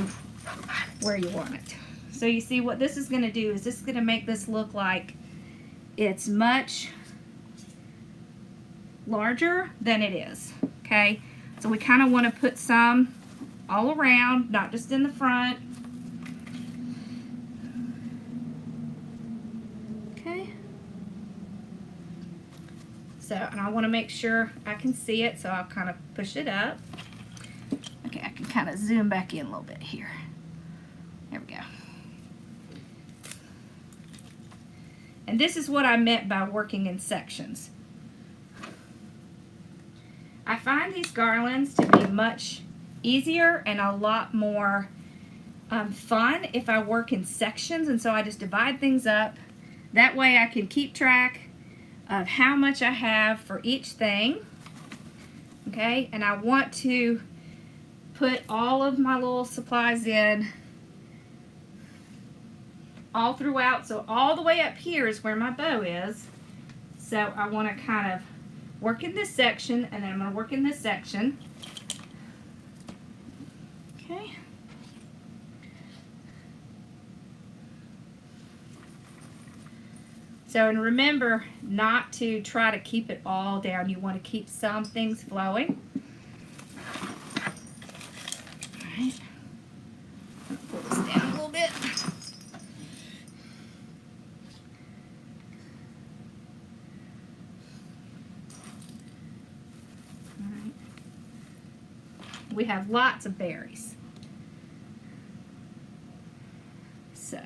where you want it. So you see what this is going to do is this is going to make this look like it's much larger than it is. Okay, so we kind of want to put some all around, not just in the front. Okay, so, and I want to make sure I can see it, so I'll kind of push it up. Okay, I can kind of zoom back in a little bit here. There we go. And this is what I meant by working in sections. I find these garlands to be much easier and a lot more fun if I work in sections, and so I just divide things up. That way I can keep track of how much I have for each thing. Okay, and I want to put all of my little supplies in all throughout, so all the way up here is where my bow is. So I want to kind of work in this section, and then I'm going to work in this section. Okay. So, and remember not to try to keep it all down. You want to keep some things flowing. All right. Pull this down a little bit. We have lots of berries. So,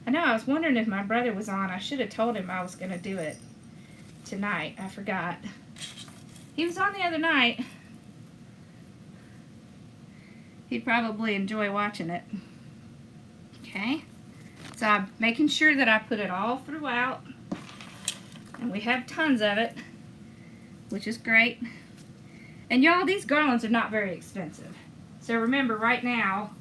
I know I was wondering if my brother was on. I should have told him I was going to do it tonight. I forgot. He was on the other night. He'd probably enjoy watching it. Okay. So I'm making sure that I put it all throughout. And we have tons of it, which is great. And y'all, these garlands are not very expensive. So remember, right now,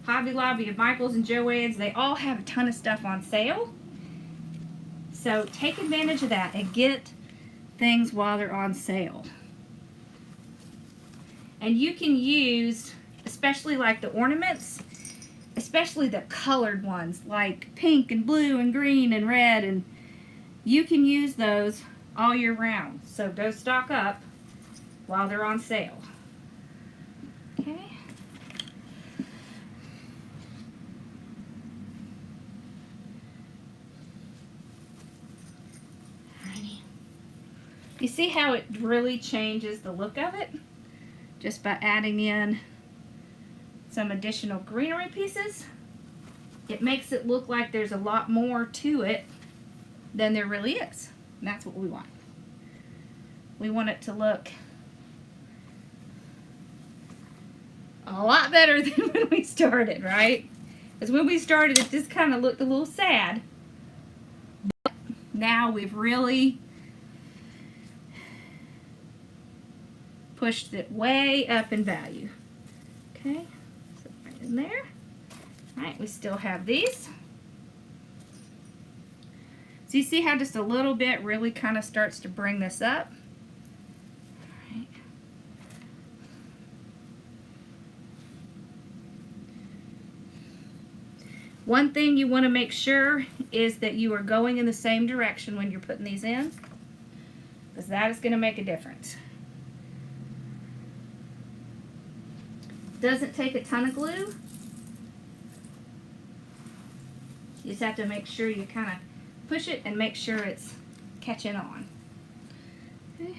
Hobby Lobby and Michael's and Joann's, they all have a ton of stuff on sale. So take advantage of that and get things while they're on sale. And you can use, especially like the ornaments, especially the colored ones, like pink and blue and green and red, and you can use those all year round. So go stock up while they're on sale. Okay. Alrighty. You see how it really changes the look of it? Just by adding in some additional greenery pieces. It makes it look like there's a lot more to it than there really is. And that's what we want. We want it to look a lot better than when we started, right? Because when we started, it just kind of looked a little sad. But now we've really pushed it way up in value. Okay, so right in there. All right, we still have these. So you see how just a little bit really kind of starts to bring this up? One thing you want to make sure is that you are going in the same direction when you're putting these in, because that is going to make a difference. Doesn't take a ton of glue. You just have to make sure you kind of push it and make sure it's catching on. Okay.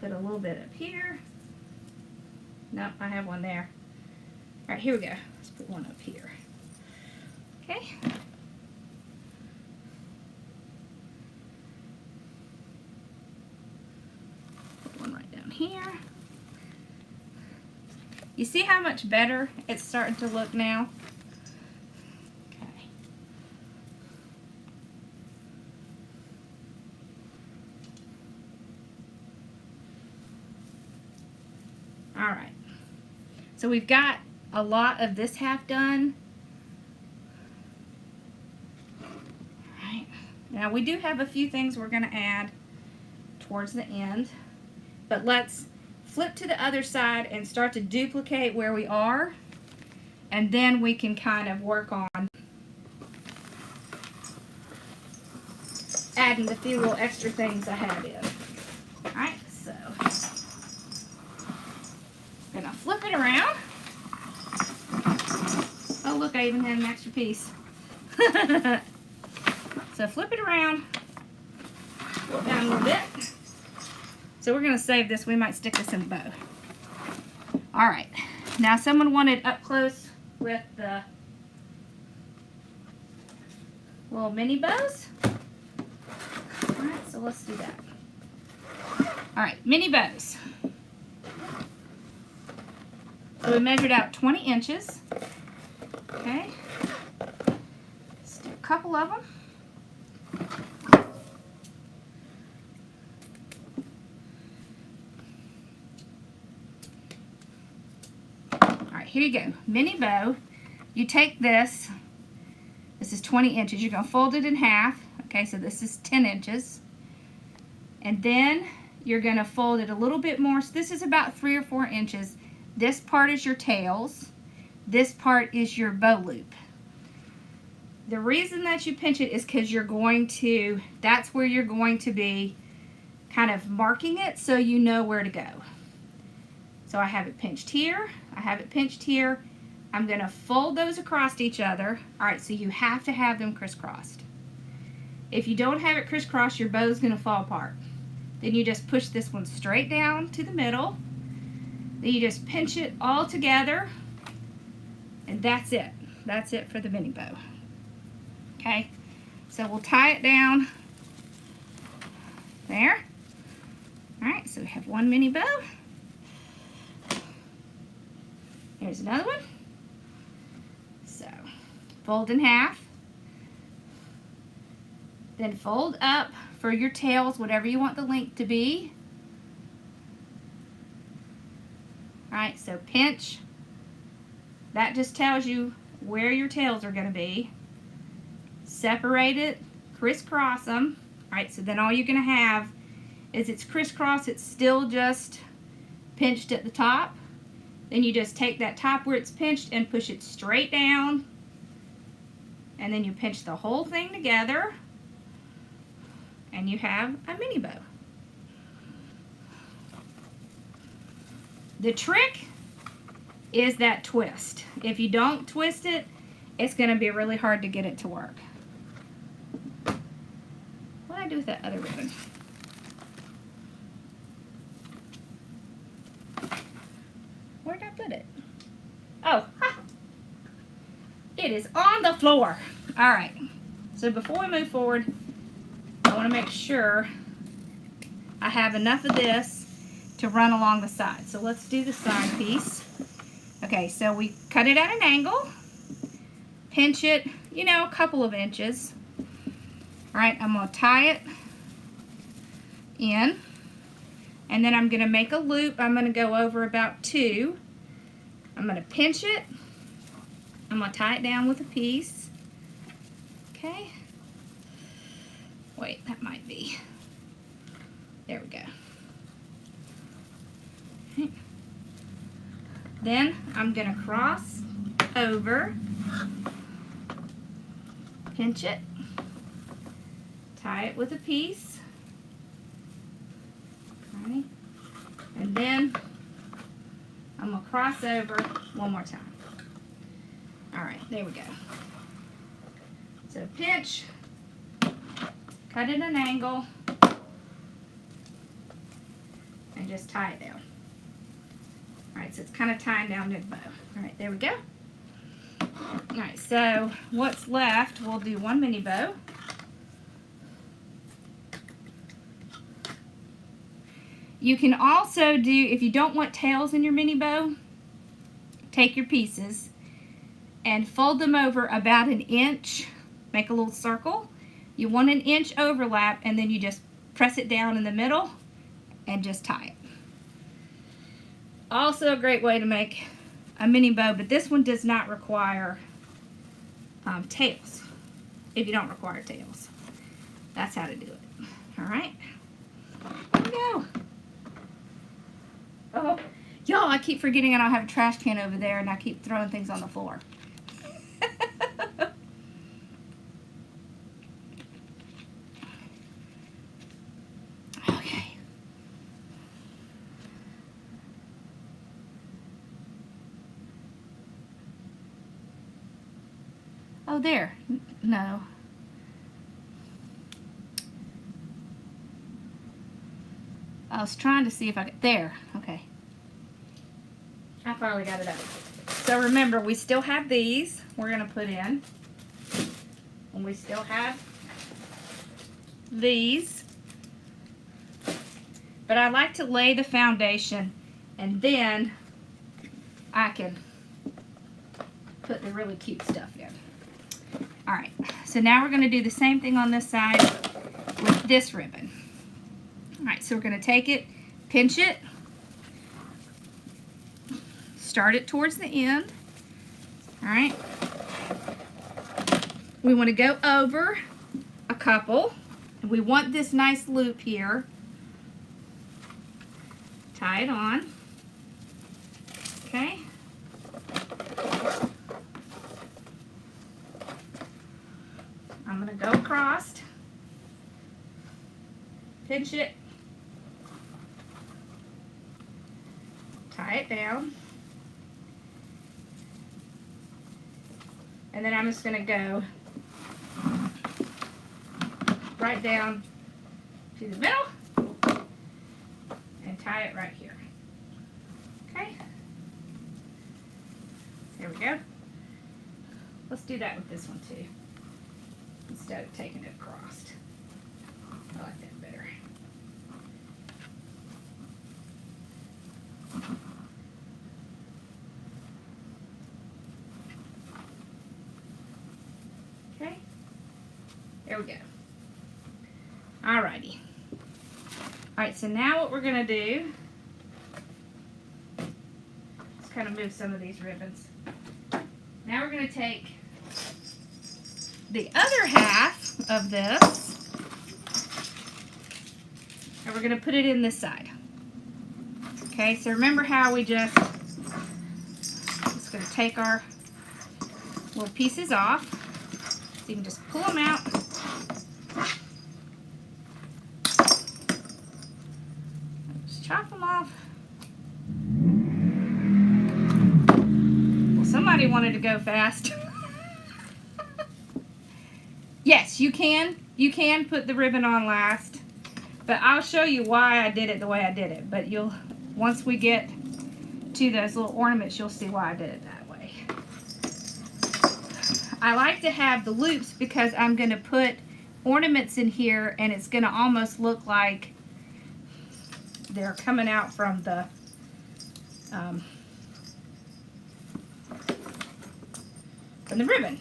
put a little bit up here. Nope, I have one there. All right, here we go. Let's put one up here. Okay. Put one right down here. You see how much better it's starting to look now? Okay. All right. So we've got a lot of this half done. All right. Now we do have a few things we're going to add towards the end, but let's flip to the other side and start to duplicate where we are, and then we can kind of work on adding the few little extra things I have in. Alright, so I'm gonna flip it around. Oh look, I even had an extra piece. So flip it around, pull it down a little bit. So we're going to save this. We might stick this in a bow. All right. Now someone wanted up close with the little mini bows. All right, so let's do that. All right, mini bows. So we measured out 20 inches. Okay. Let's do a couple of them. Here you go, mini bow. You take this is 20 inches, you're going to fold it in half. Okay, so this is 10 inches. And then you're going to fold it a little bit more. So this is about 3 or 4 inches. This part is your tails. This part is your bow loop. The reason that you pinch it is because you're going to, that's where you're going to be kind of marking it so you know where to go. So I have it pinched here. I have it pinched here. I'm going to fold those across each other. All right, so you have to have them crisscrossed. If you don't have it crisscrossed, your bow's going to fall apart. Then you just push this one straight down to the middle. Then you just pinch it all together. And that's it. That's it for the mini bow. Okay, so we'll tie it down there. All right, so we have one mini bow. Here's another one. So, fold in half. Then fold up for your tails, whatever you want the length to be. Alright, so pinch. That just tells you where your tails are going to be. Separate it, crisscross them. Alright, so then all you're going to have is it's crisscross, it's still just pinched at the top. Then you just take that top where it's pinched and push it straight down. And then you pinch the whole thing together. And you have a mini bow. The trick is that twist. If you don't twist it, it's going to be really hard to get it to work. What did I do with that other ribbon? Where did I put it? Oh, ha! It is on the floor. All right. So before we move forward, I want to make sure I have enough of this to run along the side. So let's do the side piece. Okay, so we cut it at an angle, pinch it, you know, a couple of inches. All right, I'm going to tie it in. And then I'm going to make a loop. I'm going to go over about 2. I'm going to pinch it. I'm going to tie it down with a piece. Okay. Wait, that might be. There we go. Okay. Then I'm going to cross over, pinch it, tie it with a piece. Right. And then I'm going to cross over one more time. All right, there we go. So pinch, cut at an angle, and just tie it down. Alright, so it's kind of tying down to the bow. Alright, there we go. Alright, so what's left, we'll do one mini bow. You can also do, if you don't want tails in your mini bow, take your pieces and fold them over about an inch. Make a little circle. You want an inch overlap, and then you just press it down in the middle and just tie it. Also a great way to make a mini bow, but this one does not require tails. If you don't require tails, that's how to do it. All right, there we go. Oh, y'all, I keep forgetting I don't have a trash can over there, and I keep throwing things on the floor. Okay. Oh, there. No. I was trying to see if I could. There. Okay. I finally got it up. So remember, we still have these we're going to put in. And we still have these. But I like to lay the foundation, and then I can put the really cute stuff in. Alright, so now we're going to do the same thing on this side with this ribbon. Alright, so we're going to take it, pinch it, start it towards the end. Alright, we want to go over a couple, and we want this nice loop here. Tie it on. Okay. I'm going to go across, pinch it, tie it down, and then I'm just going to go right down to the middle and tie it right here. Okay, there we go. Let's do that with this one too, instead of taking it across. I like that better. Okay, there we go. Alrighty. Alright, so now what we're going to do, let's kind of move some of these ribbons. Now we're going to take the other half of this, and we're going to put it in this side. Okay, so remember how we just going to take our little pieces off. So you can just pull them out. Just chop them off. Well, somebody wanted to go fast. Yes, you can. You can put the ribbon on last, but I'll show you why I did it the way I did it. But you'll, once we get to those little ornaments, you'll see why I did it that way. I like to have the loops because I'm going to put ornaments in here, and it's going to almost look like they're coming out from the ribbon.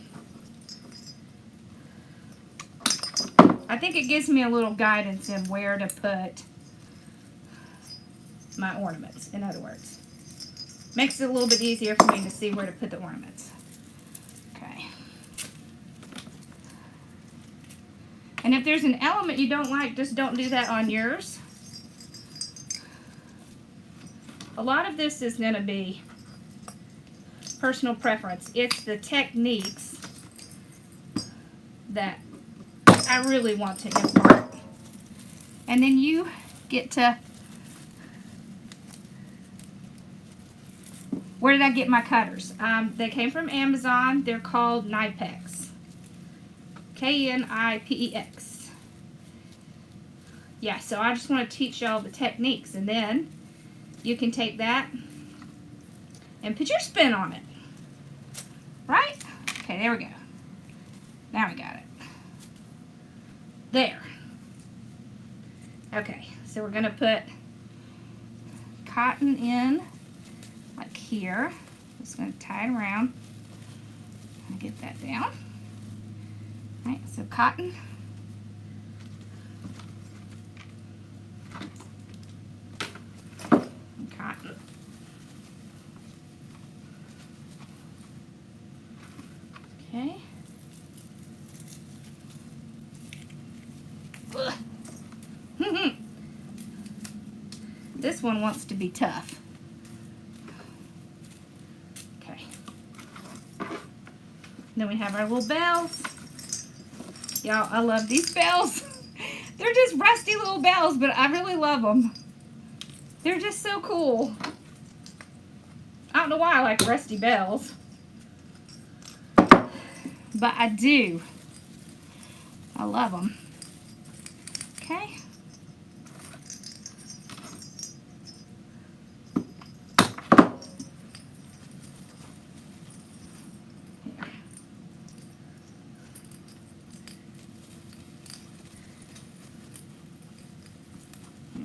I think it gives me a little guidance in where to put my ornaments, in other words. Makes it a little bit easier for me to see where to put the ornaments. Okay. And if there's an element you don't like, just don't do that on yours. A lot of this is going to be personal preference. It's the techniques that I really want to impart. And then you get to, where did I get my cutters? They came from Amazon. They're called Knipex. K-N-I-P-E-X. Yeah, so I just want to teach y'all the techniques, and then you can take that and put your spin on it. Right? Okay, there we go. Now we got it. There. Okay, so we're going to put cotton in like here. Just going to tie it around and get that down. All right, so cotton. And cotton. Okay. This one wants to be tough. Okay. Then we have our little bells. Y'all, I love these bells. They're just rusty little bells, but I really love them. They're just so cool. I don't know why I like rusty bells, but I do. I love them. Okay.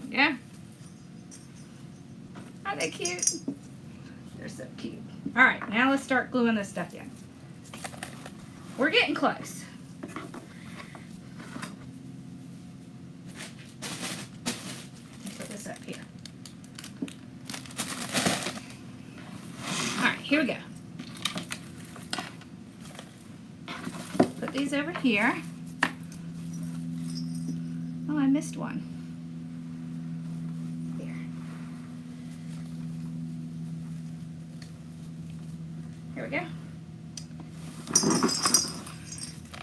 Yeah. Aren't they cute? They're so cute. All right, now let's start gluing this stuff in. We're getting close. Put this up here. All right, here we go. Put these over here. Oh, I missed one. Here we go.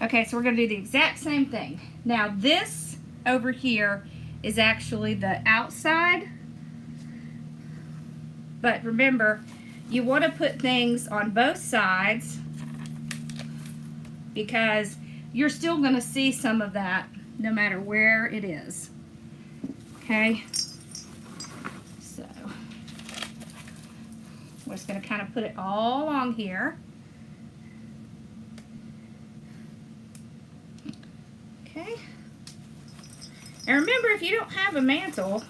Okay, so we're going to do the exact same thing. Now this over here is actually the outside. But remember, you want to put things on both sides because you're still going to see some of that no matter where it is. Okay? So we're just going to kind of put it all along here. Okay. And remember, if you don't have a mantle,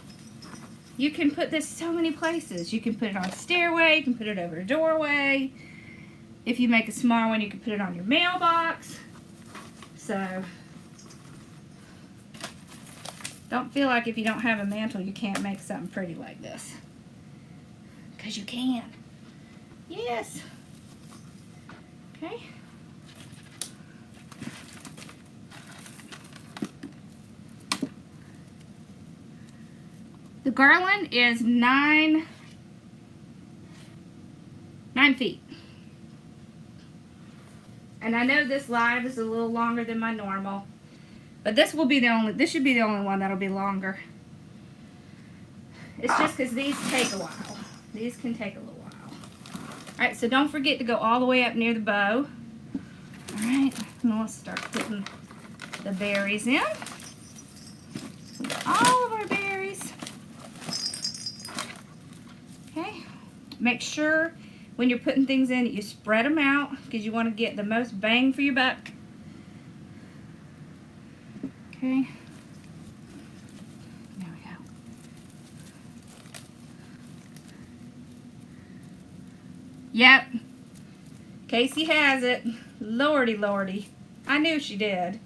you can put this so many places. You can put it on a stairway, you can put it over a doorway. If you make a small one, you can put it on your mailbox. So don't feel like if you don't have a mantle, you can't make something pretty like this. Because you can. Yes. Okay. The garland is 9 feet. And I know this live is a little longer than my normal, but this will be the only, this should be the only one that'll be longer. It's just because these take a while. These can take a little while. Alright, so don't forget to go all the way up near the bow. Alright, now let's start putting the berries in. All of our berries. Okay, make sure when you're putting things in that you spread them out because you want to get the most bang for your buck. Okay, there we go. Yep, Casey has it. Lordy, lordy. I knew she did.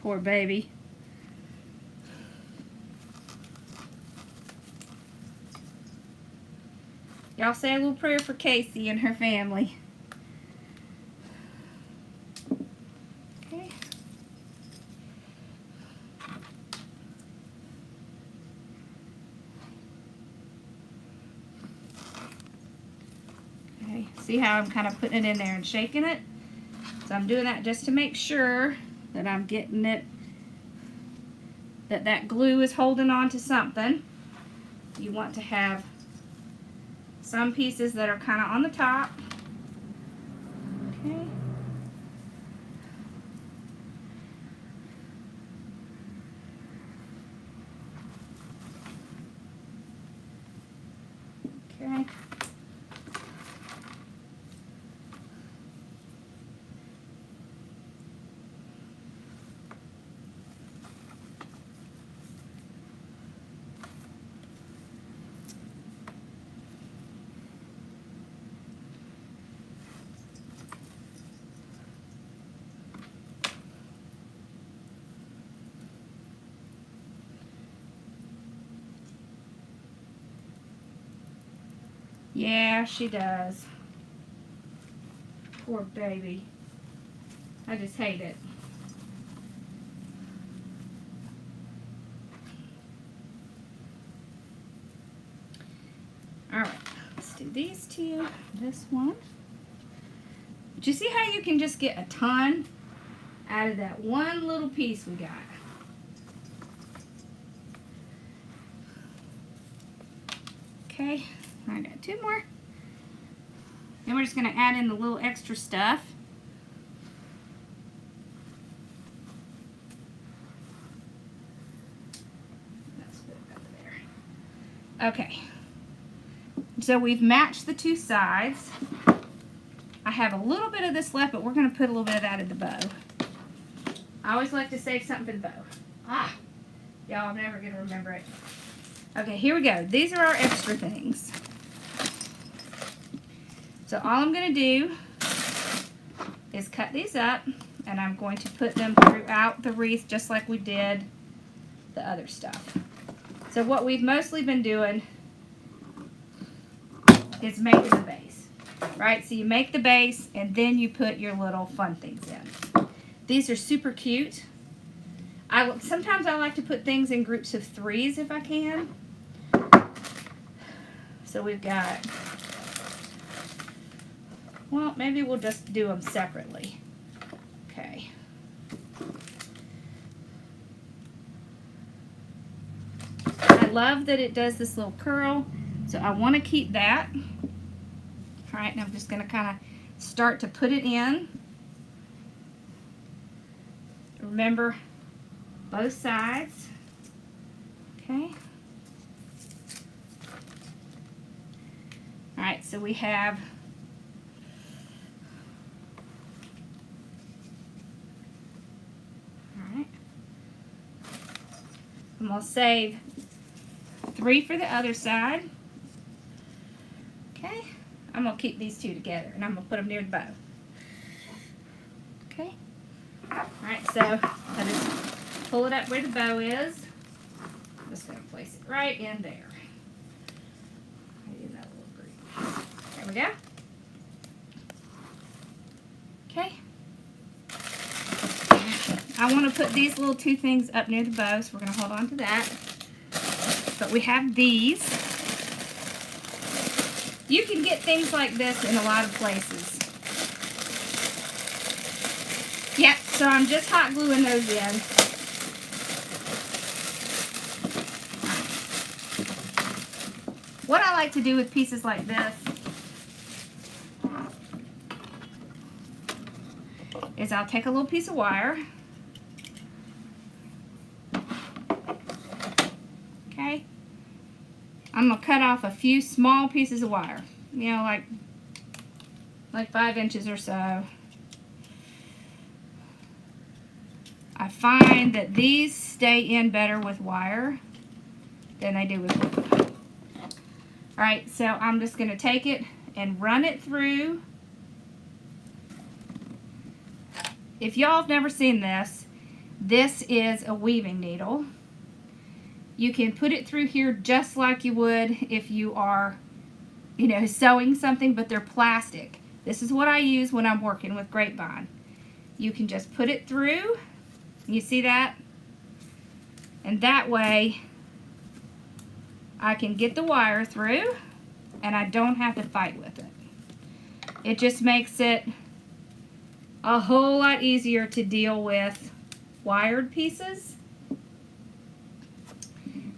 Poor baby. Y'all say a little prayer for Casey and her family. Okay. Okay, see how I'm kind of putting it in there and shaking it? So I'm doing that just to make sure that I'm getting it, that glue is holding on to something. You want to have some pieces that are kind of on the top. Okay. Okay. Yeah, she does. Poor baby. I just hate it. Alright, let's do these two. This one. Do you see how you can just get a ton out of that one little piece we got? Okay, I got two more. Then we're just going to add in the little extra stuff. Let's put it over there. Okay. So we've matched the two sides. I have a little bit of this left, but we're going to put a little bit of that in the bow. I always like to save something for the bow. Ah, y'all, I'm never going to remember it. Okay, here we go. These are our extra things. So all I'm going to do is cut these up, and I'm going to put them throughout the wreath just like we did the other stuff. So what we've mostly been doing is making the base, right? So you make the base, and then you put your little fun things in. These are super cute. Sometimes I like to put things in groups of 3s if I can. So we've got, well, maybe we'll just do them separately. Okay. I love that it does this little curl, so I want to keep that. All right, and I'm just going to kind of start to put it in. Remember, both sides. Okay. All right, so we have I'm going to save 3 for the other side. Okay. I'm going to keep these two together, and I'm going to put them near the bow. Okay. Alright, so I just pull it up where the bow is. I'm just going to place it right in there. Maybe that little green. There we go. Okay. I want to put these little 2 things up near the bow, so we're going to hold on to that. But we have these. You can get things like this in a lot of places. Yep, so I'm just hot gluing those in. What I like to do with pieces like this is I'll take a little piece of wire. Okay. I'm going to cut off a few small pieces of wire. You know, like 5 inches or so. I find that these stay in better with wire than they do with glue. Alright, so I'm just going to take it and run it through. If y'all have never seen this, this is a weaving needle. You can put it through here just like you would if you are, you know, sewing something, but they're plastic. This is what I use when I'm working with Grapevine. You can just put it through. You see that? And that way I can get the wire through and I don't have to fight with it. It just makes it a whole lot easier to deal with wired pieces.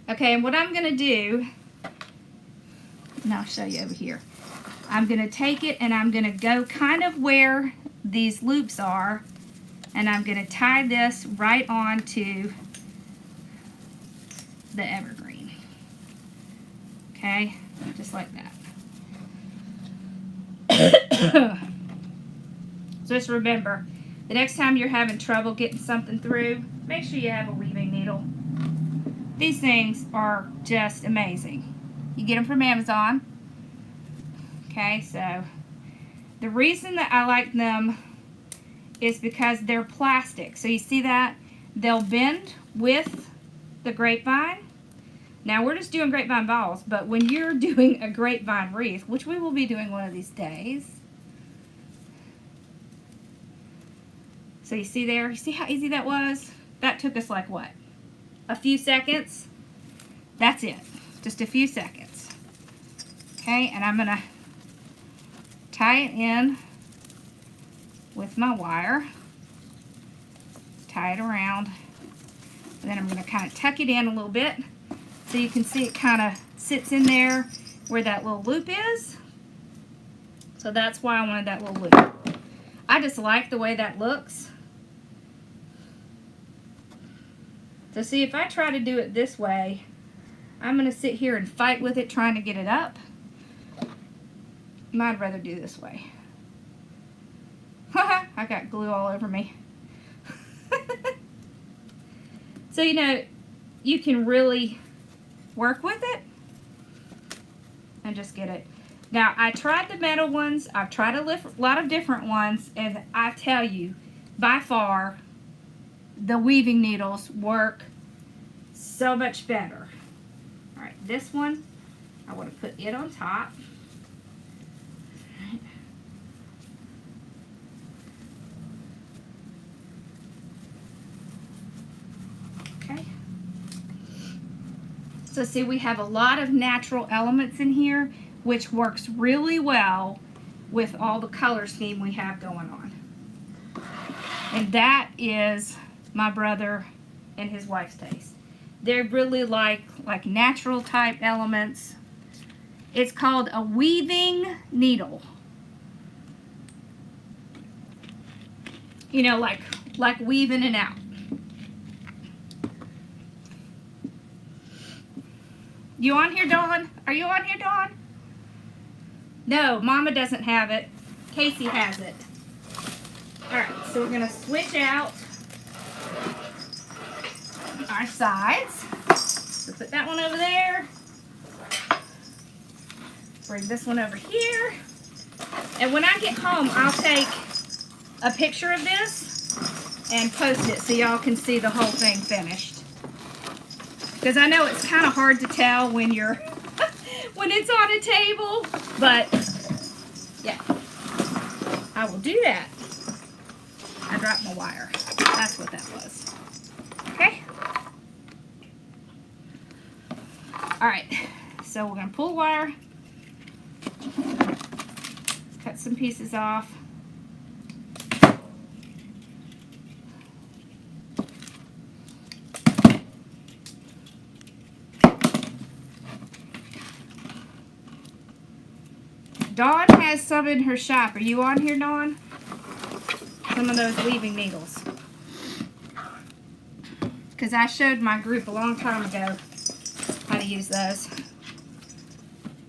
Okay, and what I'm going to do, and I'll show you over here. I'm going to take it and I'm going to go kind of where these loops are, and I'm going to tie this right onto the evergreen. Okay, just like that. Just remember, the next time you're having trouble getting something through, make sure you have a weaving needle. These things are just amazing. You get them from Amazon. Okay, so the reason that I like them is because they're plastic. So you see that? They'll bend with the grapevine. Now we're just doing grapevine balls, but when you're doing a grapevine wreath, which we will be doing one of these days. So you see there? You see how easy that was? That took us like what? A few seconds? That's it. Just a few seconds. Okay, and I'm gonna tie it in with my wire. Tie it around. And then I'm gonna kind of tuck it in a little bit so you can see it kind of sits in there where that little loop is. So that's why I wanted that little loop. I just like the way that looks. So see, if I try to do it this way, I'm going to sit here and fight with it trying to get it up. I'd rather do this way. Haha, I got glue all over me. So, you know, you can really work with it and just get it. Now, I tried the metal ones. I've tried a lot of different ones, and I tell you, by far, the weaving needles work so much better. All right, this one, I want to put it on top. Okay. So see, we have a lot of natural elements in here, which works really well with all the color scheme we have going on. And that is my brother and his wife's taste. They really like natural type elements. It's called a weaving needle. You know, like weaving it out. You on here, Dawn? Are you on here, Dawn? No, Mama doesn't have it. Casey has it. Alright, so we're going to switch out our sides. So put that one over there. Bring this one over here. And when I get home, I'll take a picture of this and post it so y'all can see the whole thing finished. Because I know it's kind of hard to tell when you're when it's on a table, but yeah, I will do that. I dropped my wire. That's what that was. Okay. All right. So we're gonna pull the wire. Cut some pieces off. Dawn has some in her shop. Are you on here, Dawn? Some of those weaving needles. Because I showed my group a long time ago how to use those.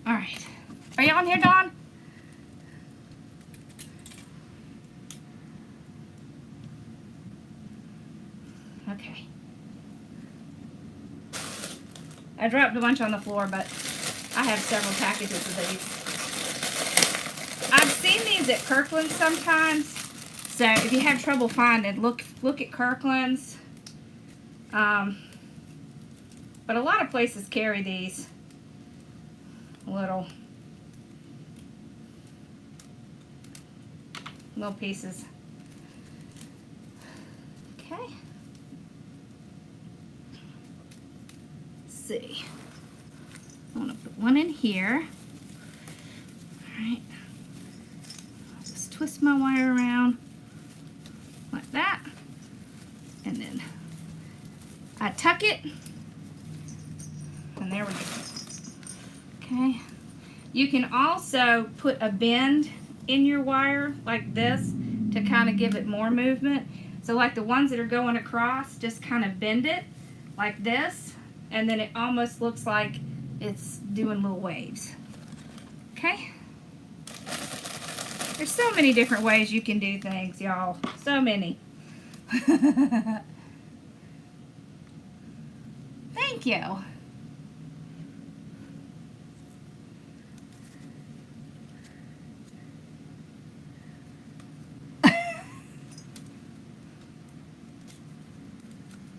Alright. Are you on here, Dawn? Okay. I dropped a bunch on the floor, but I have several packages of these. I've seen these at Kirkland's sometimes, so if you have trouble finding, look at Kirkland's. But a lot of places carry these little pieces. Okay. Let's see. I want to put one in here. All right. Twist my wire around like that, and then I tuck it, and there we go. Okay, you can also put a bend in your wire like this to kind of give it more movement. So like the ones that are going across, just kind of bend it like this, and then it almost looks like it's doing little waves. Okay. There's so many different ways you can do things, y'all. So many. Thank you.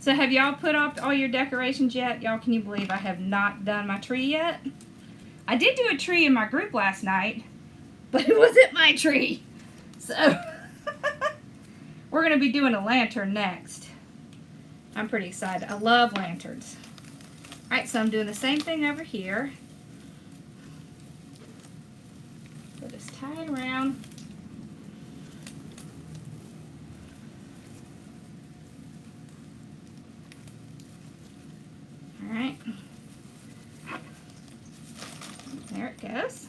So have y'all put up all your decorations yet? Y'all, can you believe I have not done my tree yet? I did do a tree in my group last night, but it wasn't my tree. So we're going to be doing a lantern next. I'm pretty excited. I love lanterns. All right, so I'm doing the same thing over here. So just tie it around. Alright, there it goes.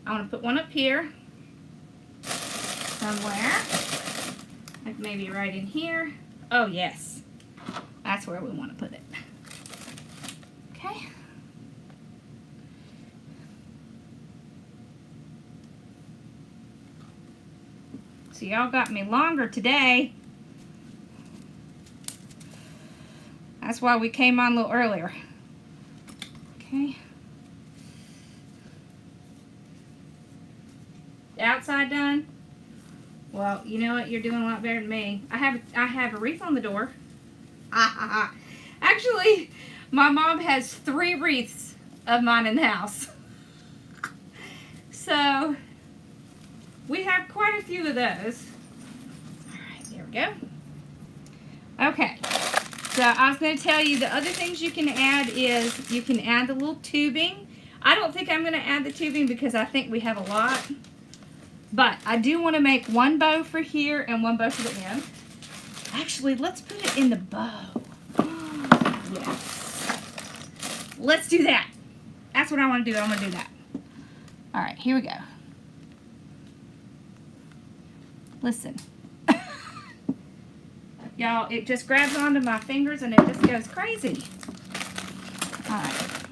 I want to put one up here somewhere, like maybe right in here. Oh yes, that's where we want to put it. Okay. So y'all got me longer today. That's why we came on a little earlier. Okay. The outside done? Well, you know what? You're doing a lot better than me. I have a wreath on the door. Actually, my mom has 3 wreaths of mine in the house. So, we have quite a few of those. Alright, there we go. Okay. So I was going to tell you the other things you can add is you can add the little tubing. I don't think I'm going to add the tubing because I think we have a lot. But I do want to make one bow for here and one bow for the end. Actually, let's put it in the bow. Yes. Let's do that. That's what I want to do. I want to do that. All right, here we go. Listen. Y'all, it just grabs onto my fingers and it just goes crazy. Alright.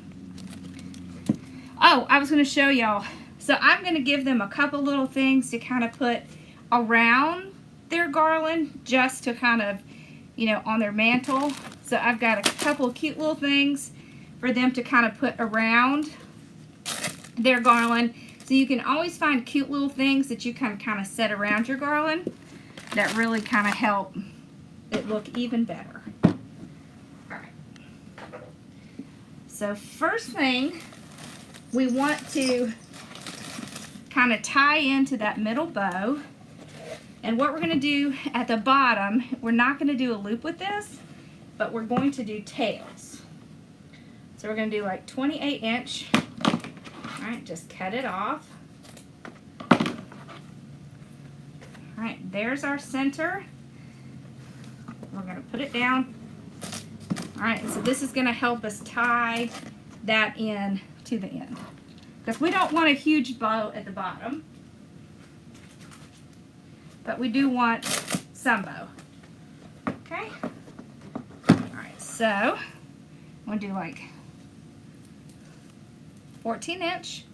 Oh, I was going to show y'all. So I'm going to give them a couple little things to kind of put around their garland, just to kind of, you know, on their mantle. So I've got a couple of cute little things for them to kind of put around their garland. So you can always find cute little things that you can kind of set around your garland that really kind of help it look even better. Alright. So first thing, we want to kind of tie into that middle bow. And what we're going to do at the bottom, we're not going to do a loop with this, but we're going to do tails. So we're going to do like 28 inch. Alright, just cut it off. Alright, there's our center. We're going to put it down. Alright, so this is going to help us tie that in to the end. Because we don't want a huge bow at the bottom. But we do want some bow. Okay? Alright, so I'm going to do like 14 inch.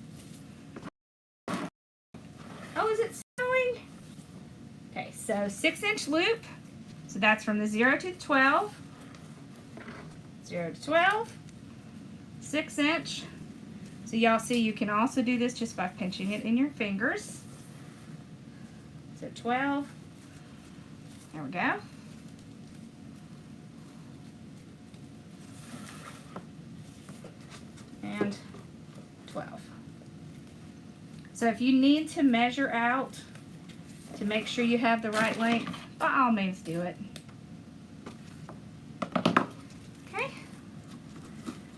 Oh, is it snowing? Okay, so 6-inch loop. So that's from the 0 to the 12. 0 to 12. 6-inch. So y'all see you can also do this just by pinching it in your fingers. So 12. There we go. And 12. So if you need to measure out to make sure you have the right length, by all means do it. Okay.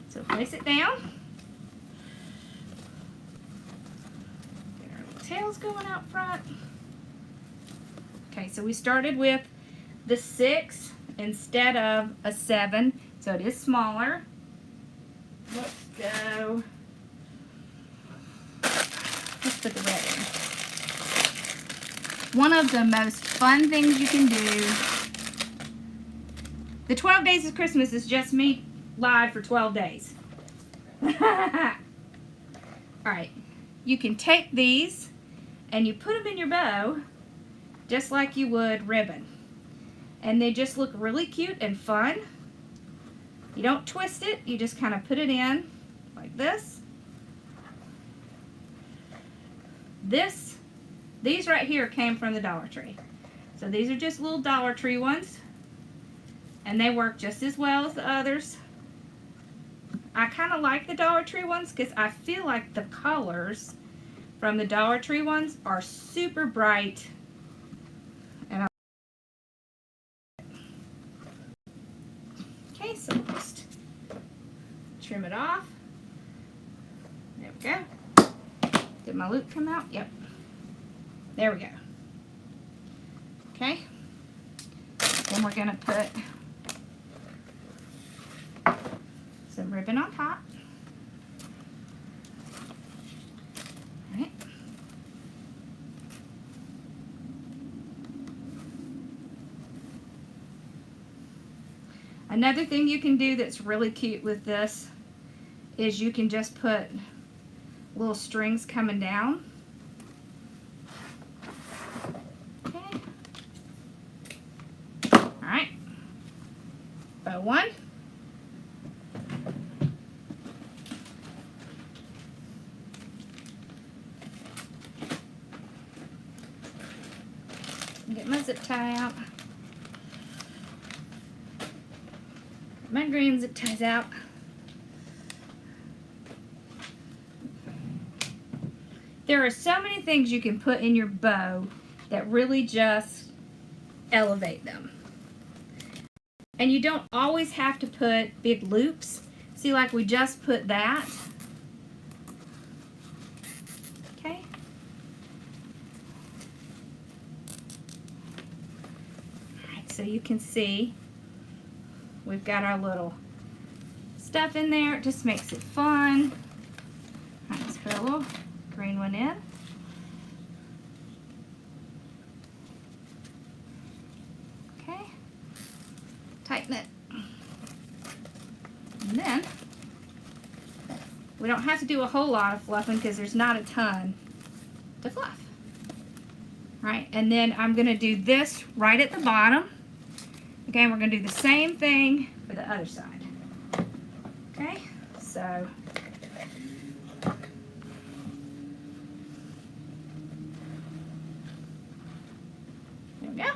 So place it down. Get our little tails going out front. Okay, so we started with the 6 instead of a 7, so it is smaller. Let's go. Let's put the red in. One of the most fun things you can do. The 12 Days of Christmas is just me live for 12 days. Alright, you can take these and you put them in your bow just like you would ribbon. And they just look really cute and fun. You don't twist it, you just kind of put it in like this. These right here came from the Dollar Tree. So these are just little Dollar Tree ones, and they work just as well as the others. I kind of like the Dollar Tree ones because I feel like the colors from the Dollar Tree ones are super bright. And okay, so just trim it off. There we go. Did my loop come out? Yep. There we go. Okay. Then we're going to put some ribbon on top. All right. Another thing you can do that's really cute with this is you can just put little strings coming down. Okay. All right. Bow one. Get my zip tie out. My green zip ties out. There are so many things you can put in your bow that really just elevate them. And you don't always have to put big loops. See, like we just put that. Okay. Alright, so you can see we've got our little stuff in there. It just makes it fun. Alright, let's put a little green one in. Okay. Tighten it. And then we don't have to do a whole lot of fluffing because there's not a ton to fluff. Right, and then I'm going to do this right at the bottom. Okay, and we're going to do the same thing for the other side. Okay, so there we go.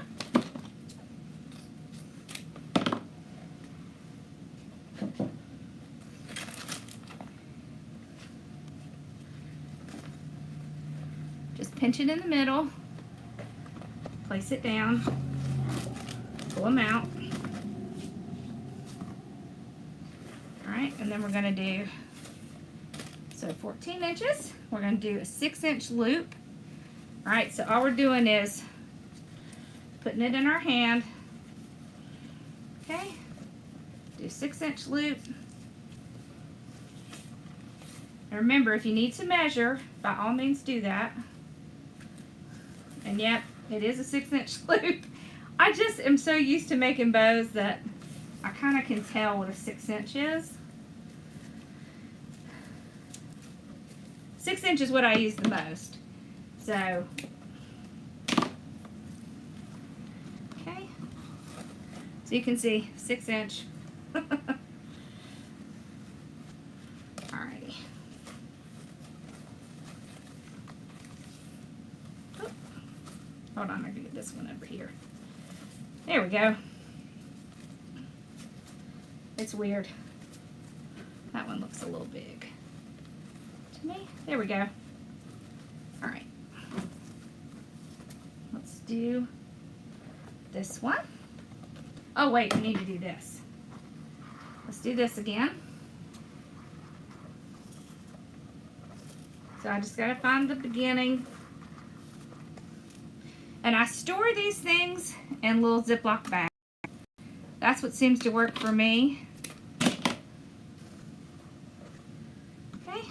Just pinch it in the middle, place it down, pull them out. Alright, and then we're going to do, so 14 inches, we're going to do a 6-inch loop. Alright, so all we're doing is putting it in our hand. Okay, do 6-inch loop. And remember, if you need to measure, by all means do that. And yep, it is a 6-inch loop. I just am so used to making bows that I kind of can tell what a 6-inch is. 6 inches is what I use the most. So, okay. So you can see 6-inch. Alrighty. Oh. Hold on, I'm going to get this one over here. There we go. It's weird. That one looks a little big to me. There we go. Alright. Let's do this one. Oh wait, we need to do this. Let's do this again. So I just gotta find the beginning. And I store these things in little Ziploc bags. That's what seems to work for me. Okay.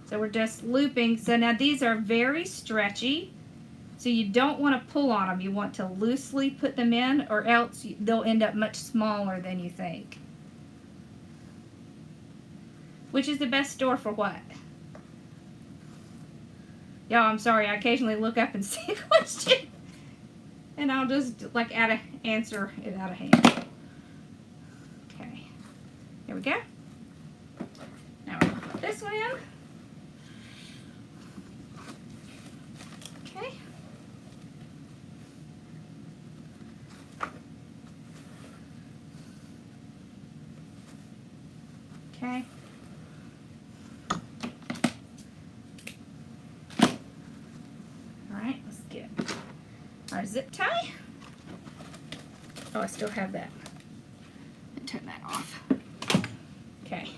So we're just looping. So now these are very stretchy. So you don't want to pull on them. You want to loosely put them in, or else they'll end up much smaller than you think. Which is the best store for what? Y'all, I'm sorry, I occasionally look up and see a question. And I'll just like answer it out of hand. Okay. There we go. Now we're going to put this one in. Okay. Okay. Alright, let's get our zip tie. Oh, I still have that. Let me turn that off. Okay.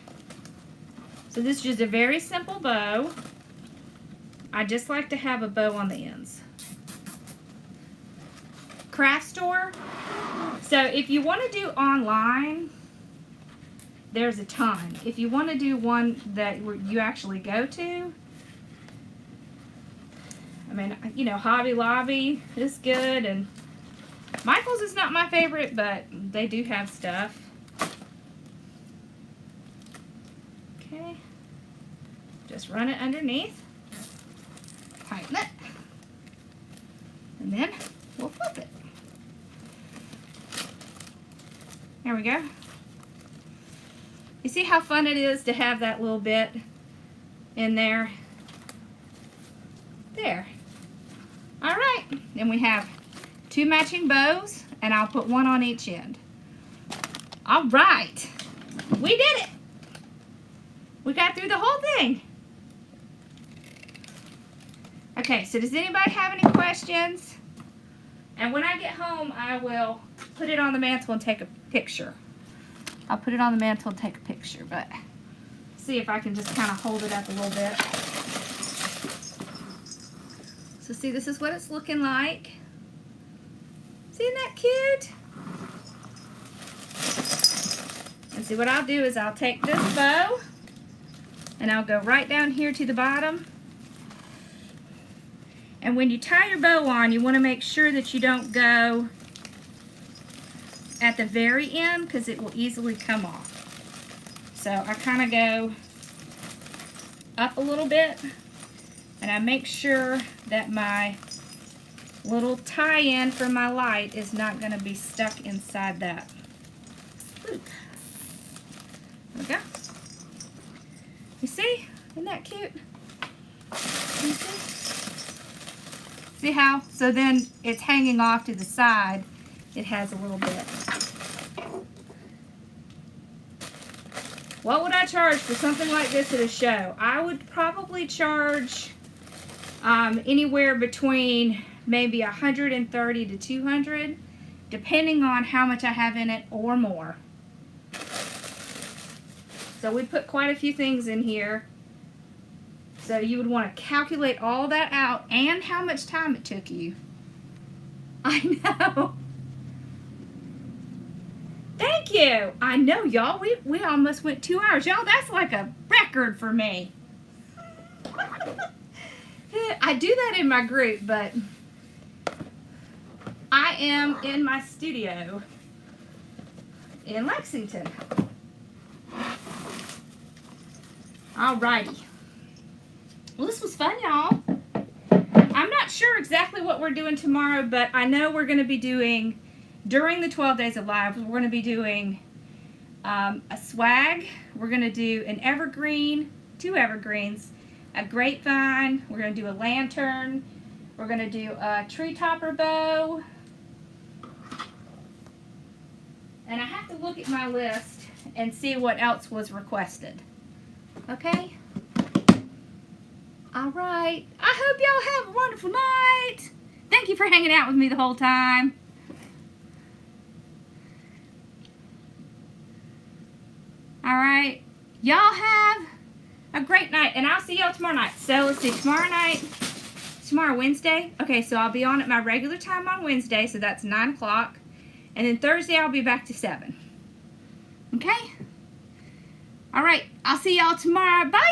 So this is just a very simple bow. I just like to have a bow on the ends. Craft store. So if you want to do online, there's a ton. If you want to do one that you actually go to, I mean, you know, Hobby Lobby is good, and Michael's is not my favorite, but they do have stuff. Okay. Just run it underneath. Tighten it. And then we'll flip it. There we go. You see how fun it is to have that little bit in there? There. Alright, then we have 2 matching bows, and I'll put 1 on each end. Alright, we did it! We got through the whole thing. Okay, so does anybody have any questions? And when I get home, I will put it on the mantle and take a picture. I'll put it on the mantle and take a picture, but see if I can just kind of hold it up a little bit. So see, this is what it's looking like. Isn't that cute? And see, what I'll do is I'll take this bow and I'll go right down here to the bottom. And when you tie your bow on, you want to make sure that you don't go at the very end, because it will easily come off. So I kind of go up a little bit, and I make sure that my little tie-in for my light is not going to be stuck inside that loop. There we go. You see? Isn't that cute? You see? See how? So then it's hanging off to the side. It has a little bit. What would I charge for something like this at a show? I would probably charge anywhere between maybe $130 to $200, depending on how much I have in it or more. So we put quite a few things in here. So you would want to calculate all that out and how much time it took you. I know. Thank you. I know, y'all. We almost went 2 hours. Y'all, that's like a record for me. I do that in my group, but I am in my studio in Lexington. Alrighty. Well, this was fun, y'all. I'm not sure exactly what we're doing tomorrow, but I know we're going to be doing, during the 12 Days of Live, we're going to be doing a swag. We're going to do an evergreen, 2 evergreens, a grapevine. We're going to do a lantern. We're going to do a tree topper bow. And I have to look at my list and see what else was requested. Okay? All right. I hope y'all have a wonderful night. Thank you for hanging out with me the whole time. All right. Y'all have a great night, and I'll see y'all tomorrow night. So let's see, tomorrow Wednesday. Okay, so I'll be on at my regular time on Wednesday, so that's 9 o'clock. And then Thursday I'll be back to 7. Okay? All right. I'll see y'all tomorrow. Bye.